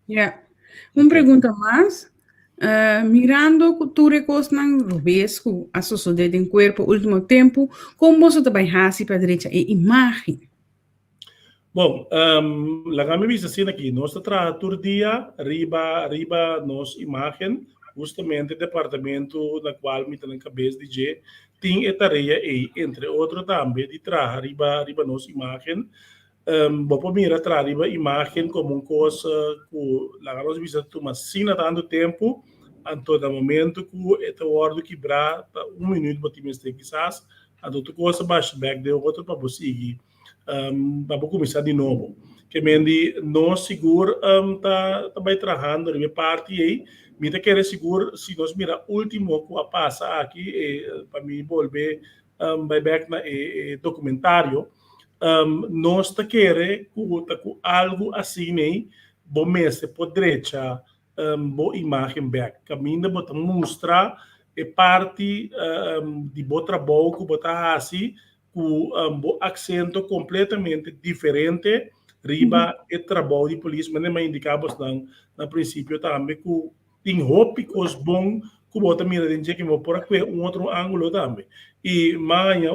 Yeah. Uma pergunta mais. Mirando cultura cosnan rubesco a sociedade em corpo último tempo, como você também hasi para direita e imagem?
Bom, la kami bisa assim aqui, nós trabalhamos dia riba nos imagem, justamente departamento na qual me tem cabeça de G, tem a tarefa e entre outros também de trabalhar riba nos imagem. Vou mira riba imagem como uma coisa que la nós bisa tomar sina tanto tempo, a todo momento que é hora de quebrar minuto para time este quizás, a outra coisa baixa back de outro para seguir. Para começar de novo. Que mendi não seguro tá vai trabalhando de parte aí, me tá querer seguro se nós mira último que passa aqui para mim volver vai back na documentário nós tá querer que algo assim nem bom mestre por direita boa imagem back caminho bota mostrar parte de bom trabalho que bota assim com acento completamente diferente riba e trabalho de polícia, mas nem indicamos no princípio também que tem tópicos bons que bota mira dentro que vou por aqui outro ângulo também e manhã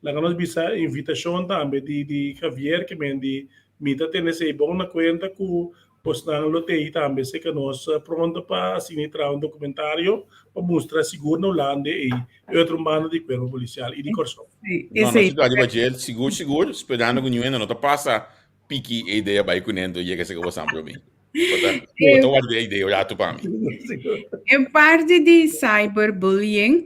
lá nós bisa invitação também de Javier que me mita tem esse bom na conta que pois não lotei também sei que nós pronto para sinistrar documentário para mostrar seguro na Holanda e outro bando de corpo policial e de corso.
Não, na cidade vai dizer seguro, esperando que ninguém não passa pique a ideia vai conhecendo e que se gosta para mim. Portanto, eu guardo a ideia já tu para mim.
Em parte de cyberbullying,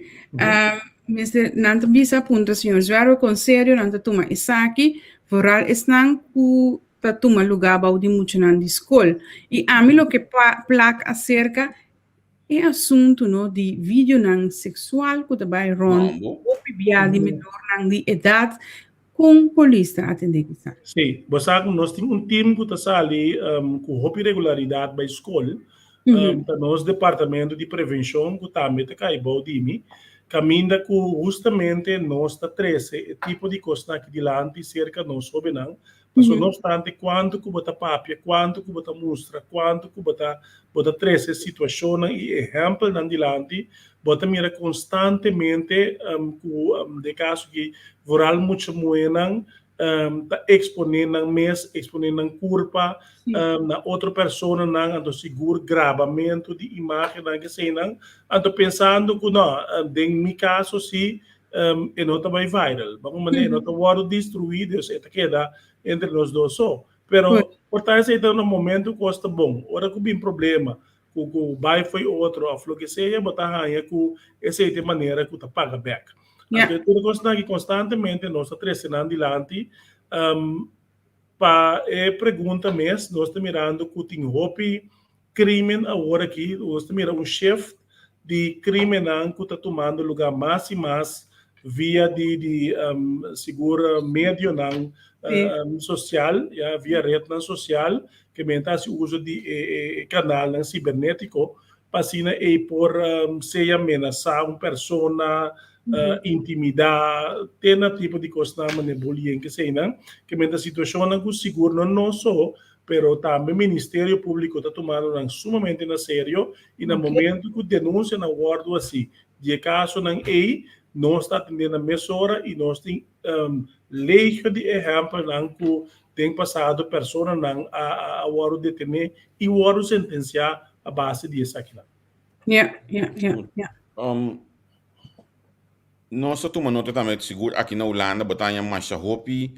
Mr. Nanta bisa punto senhor Joaro conselho Nanta tuma isaki, vooral esnang ku tatuma lugar bau de muito na escola. E a mim lo que placa acerca é assunto no de vídeo não sexual que também ron ou pibiar de menor não de idade com polícia atender isso.
Sim, você nós temos time que está ali com regularidade para a escola, nós departamento de prevenção que também está aí bom de mim, caminha com justamente nós está 13 tipo de coisa que dilante cerca nós soube não. Mas não obstante, quanto que você papia, quanto que você mostra, quanto que você traz situações e exemplos na dilante, você mira constantemente de caso que voral muito moenan tá exponendo mês, exponendo curva na outra pessoa não ando seguro gravamento de imagem na que sei não ando pensando que não em meu caso se não também viral vamos maneira não tá word destruído isso queda entre nós dois só pero portanto então no momento custa bom ora que bem problema o vai foi outro a que seja botar aí que essa é de maneira que tá paga back
Yeah.
Então, tudo que constantemente nós estamos pressionando adiante para pergunta mesmo, nós estamos mirando que tem hopi crime agora aqui, nós estamos mirando chefe de crime que está tomando lugar mais e mais via de segura meio social, via rede social, que menta se uso de canal cibernético, para assim por se ameaçar uma pessoa, intimidar, ter tipo de coisa na bullying que sei, que menta situação não seguro não só, pero também o Ministério Público está tomando sumamente na sério e no momento que denúncia na guarda assim, de caso não nós está atendendo a mesora e nós tem leio de exemplo que tem passado pessoa a hora de detener e o hora sentenciar a base disso aqui.
Yeah.
Nós tomamos nota também de seguro aqui na Holanda, botamos mais hopi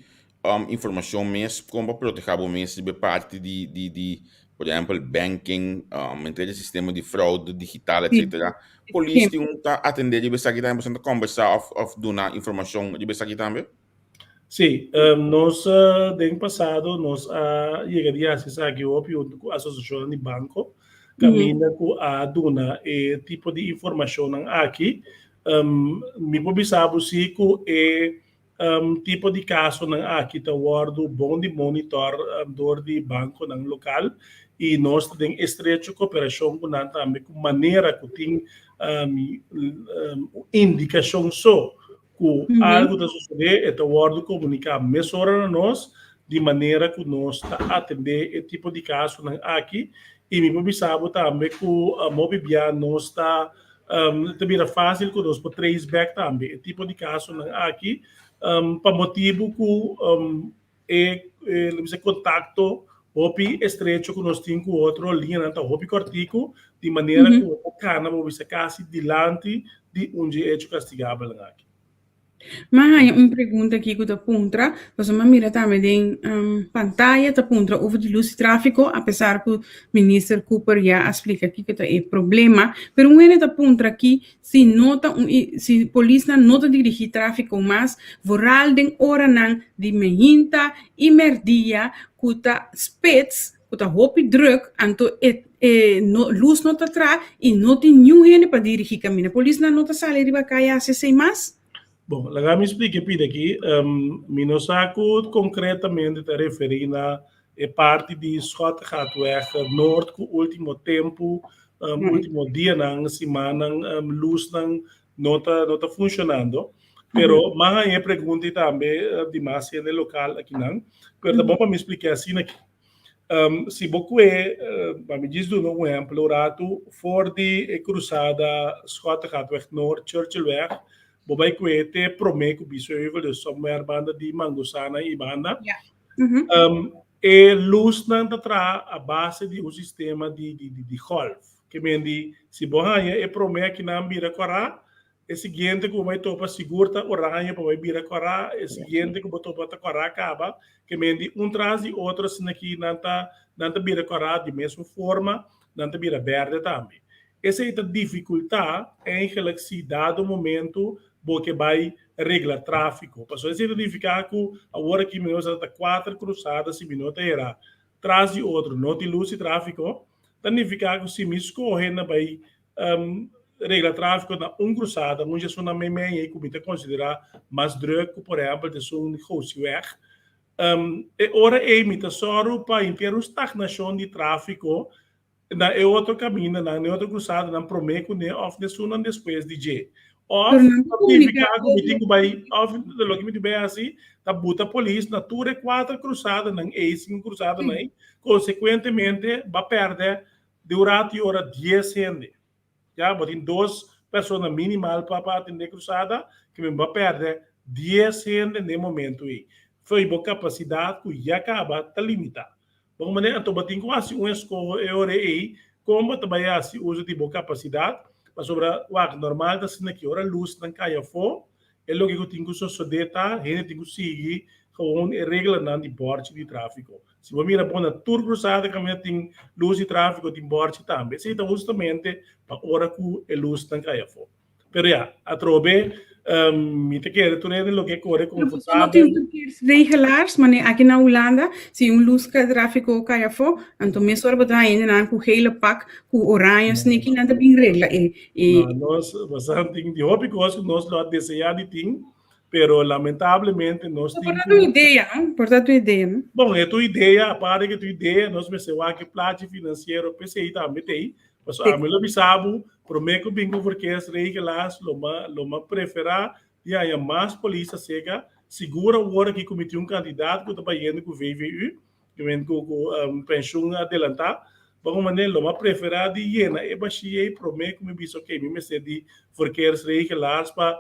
informação mesmo como proteger o mesmo de parte de por exemplo, banking, entre sistema de fraude digital, etc. Polícia tem atender de besar aqui também, bastante conversar of donar informação de besar aqui também.
Sim, nós no passado nós chegaria a acessar aqui a associação de banco, caminha com a dona tipo de informação aqui, me publicava se que tipo de caso aqui está guardo bom de monitor dor de banco no local e nós temos estreita cooperação com também com maneira que tem indicação só que algo está sucedendo e está guardo comunicar mesora a nós de maneira que nós está atender esse tipo de caso aqui e me publicava também que a mobiliário nós está também é fácil que nós podemos trace back também esse tipo de caso aqui para motivo que é contato hopi estreito que nós temos com outro linha então hopi cortico de maneira que o cana vai ser quase dilante de onde é castigável aqui.
Mas uma pergunta aqui que eu aponta, você me mira também em pantalla, está aponta over de luz e tráfico, apesar que o ministro Cooper já explica aqui que é problema, mas um ele aponta aqui se nota se polícia nota dirigir tráfico mais, voral den hora nan de mehinta e merdia que tá spits, que tá hopi druk, anto luz nota tra e não tem nenhum gente para dirigir caminho. A polícia não está saindo de bacaia se sem mais?
Bom, lá me explique aqui, Minosaco concretamente está referindo a parte de Schottengatweg Noord, que último tempo, último dia, semana, luz não está funcionando. Pero, mas a pergunta também demais no local aqui, não. Pero tá bom para me explicar assim aqui. Se você, para me dizer um exemplo, rato, for de cruzada Schottengatweg Noord, Churchillweg, Bobai Kuete promete que isso é somewhere banda de Mangosana e banda. E luz não está a base de um sistema de golf. Que mendi se bohanha e promete que não vira corá, é seguinte que vai topa segura o ranho para vai vira corá, é seguinte que vai topa corá acaba, que mendi traz e outro assim aqui não tá vira corá de mesma forma, não tá vira verde também. Essa é a dificuldade em que dado momento porque vai reglar tráfico. Passou a significar que agora que nós está 4 cruzadas e minutos era traz de outro, não tem luz e tráfico, significa que se me escorre vai reglar tráfico na cruzada, onde é uma meia e comida considerar mais druk, por exemplo, de um Hoosweg. E ora é imitação para impedir a estagnação de tráfico na outro caminho, na outra cruzada, na prometo, né, of the soon and depois de J. Of significa que vai of the logo me bem assim, tá buta polícia na tura 4 cruzada, na 5 cruzada, né? Consequentemente, vai perder durante hora 10 gente. Já, botem 2 pessoas minimal para atender cruzada, que vai perder 10 gente no momento aí. Foi boa capacidade que já acaba tá limitada. Bom, maneira então botem quase escola aí, como trabalhar assim uso de boa capacidade. Mas sobre o normal da cena que ora luz não caia fora, é logo que eu tenho que sossedeta, a gente tem que seguir com a regra de porte de tráfego. Se você mira para a tour cruzada, que tem luz e tráfego de porte também, isso é justamente para hora que a luz não caia fora. Pero ja, a trobe, mi te quer tu reden lo que corre
Não tem
confortável.
verkeersregelaars, maar aqui na Holanda, se luz que tráfico cai fo, então me sorba tá ainda na com gele pak, com oranje sneaky na da bem regla
Nós, bastante, de hobby gosto, nós lá desejar de ting, pero lamentavelmente nós temos.
Portanto, ideia, não? Portanto, ideia, não?
Bom, é tua ideia, a parte que tua ideia, nós pensamos que plate financeiro, PCI também tem, mas a melhor bisabo, prometo que bingo porque as regras, loma preferar, e aí mais polícia chega, segura o hora que cometeu um candidato que está indo com o VVU, que vem com pensão adelantar, bom maneira, loma preferar de iena, e baixei, prometo que me bicho que me sei de porque as regras para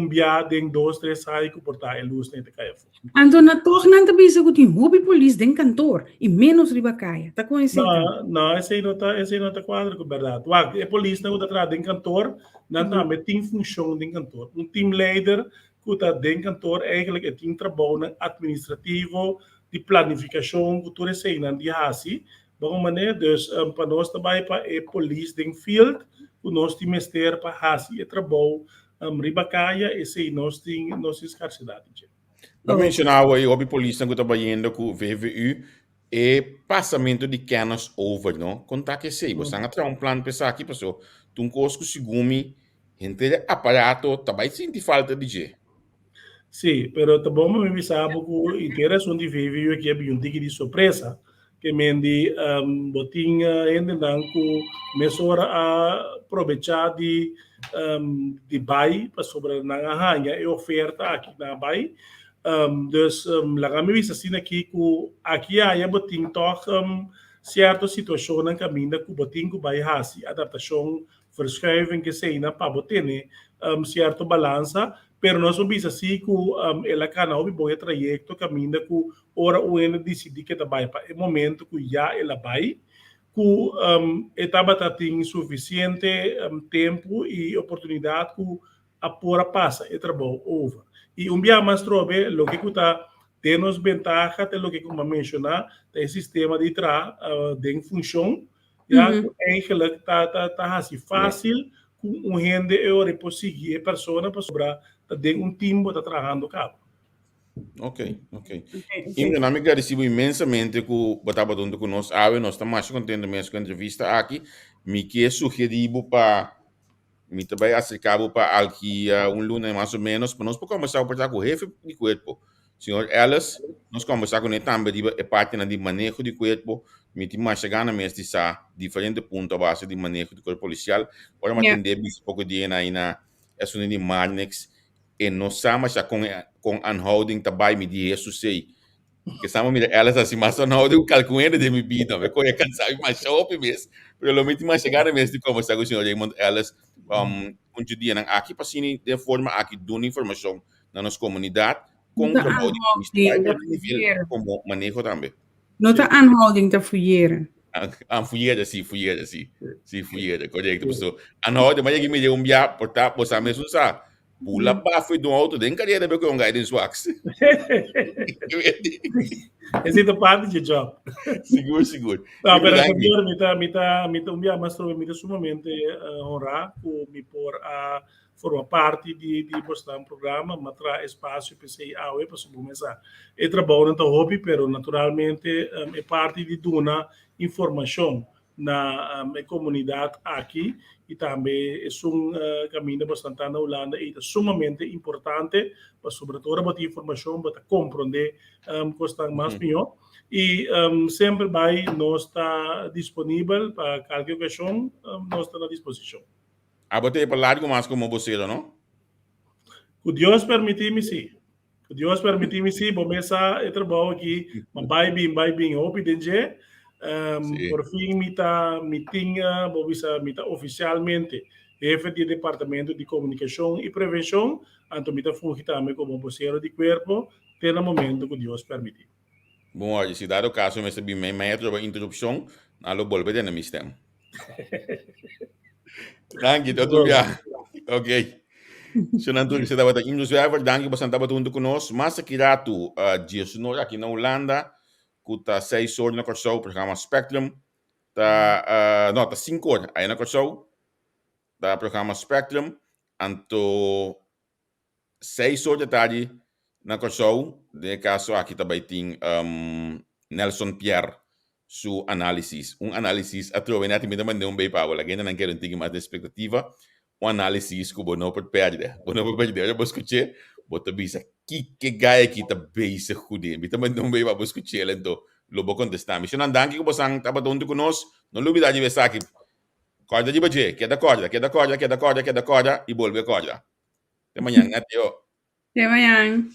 biá den 2, 3 anos que portar a luz nem te caia.
Então, na torre não te bisa que tem hobby polícia den cantor e menos ribacaia, tá conhecendo?
Não, esse não tá quadro com verdade. A polícia não está atrás de cantor, não também tem função de cantor. Team leader que está de cantor eigenlijk tem trabalho administrativo, de planificação, que tudo isso aí não de assim. Bom maneira, dus para nós também para a polícia de field, que nós temos que ter para assim, trabalho ribacaia, esse aí nós temos escassidade.
Eu mencionava aí, hobby polícia que estava indo com o VVU e passamento de canas over, não? Contar que sei, você não tem plano pensar aqui, pessoal, tu um cosco segumi, gente de aparato, também sente falta de jeito.
Sim, pero tá bom, mas me sabe que a interação de VVU aqui é bem um tique de surpresa, que mendi botinha ainda não que mesora a aproveitar de buy para sobre na arranha e oferta aqui na buy. Dus lá kami bisa assim aqui que aqui há botinho toch certa situação na caminho que botinho que vai hasi adaptação verschuiving que sei na para botinho certo balança. Pero nós vamos dizer assim que ela canal de bom trajeto caminho que ora o ene decidi que vai para o momento que já ela vai que estava tendo suficiente tempo e oportunidade que a pora passa e trabalho over e dia mais trobe o que está temos ventaja de lo que como mencionar do sistema de de função já eigenlijk está assim fácil com gente eu conseguir a pessoa para sobrar de time que está trabalhando cabo.
Ok. E eu me agradecido imensamente que você estava dando conosco. Nós estamos mais contentes mesmo com a entrevista aqui. Me que sugerido para me também acercar para aqui lunes mais ou menos para nós começar a conversar com o chefe de corpo. Senhor Ellis, nós conversar com ele também de parte de manejo de corpo. Me tem mais chegando mesmo de diferentes pontos a base de manejo de corpo policial. Ora, mas tem um pouco de aí na é de Marnex e nós estamos com anhouding também me diz isso sei que estamos me elas assim mas anhouding calculando de minha vida me conhe cansado mais shopping mesmo pelo menos mais chegar mesmo de conversar com o senhor Raymond Ellis dia não aqui para sim de forma aqui dando informação na nossa comunidade com trabalho de como manejo também
não tá anhouding da fuiera
fuiera correto pessoal anhouding mas aqui me deu dia portar você mesmo sabe pula pa foi do alto den cadeira be com guidance wax.
Esse é parte de job.
Seguro.
Não, pero mita um dia mais me sumamente honrar por me por a formar parte de postar um programa, mostrar espaço para ser aue para começar. É trabalho não hobby, pero naturalmente é parte de dar informação na comunidade aqui e também é caminho bastante na Holanda e é sumamente importante para sobretudo para informação para compreender coisas mais melhor e sempre vai nós está disponível para qualquer questão nós está à disposição.
A botar para largo mais como você não?
Que Deus permitir-me sim. Que Deus permitir-me sim, vou começar a trabalhar aqui, vai bem, hope de por fim, me tinha oficialmente chefe de departamento de comunicação e prevenção, então me fungi também como vocero de corpo, até no momento que Deus permitir.
Bom, olha, se dado o caso, me sabe bem, mas a interrupção, não vou voltar na minha sistema. Danke, doutor. Ok. So, nanti kita dapat industri danke bastante dapat untuk conosco, mas aqui rato dias aqui na Holanda, kuta 6 horas na Corsou, programa Spectrum, tá 5 horas aí na Corsou, da programa Spectrum, anto 6 horas da tarde na show, de caso aqui também tem Nelson Pierre, su análisis. Análisis, a trove natin minta mandei bem para agora, ainda não quero ter mais expectativa, análisis que não pode perder. Não pode perder, eu vou escutar, vou te bisa, que gaya aqui tá bem se cuide, minta mandei bem para escutar, então, lo vou contestar. Mas se não danke que você estava junto conosco, não lubida de ver aqui. Corda de baje, queda corda, e volve corda. Até amanhã, né, tio?
Até amanhã.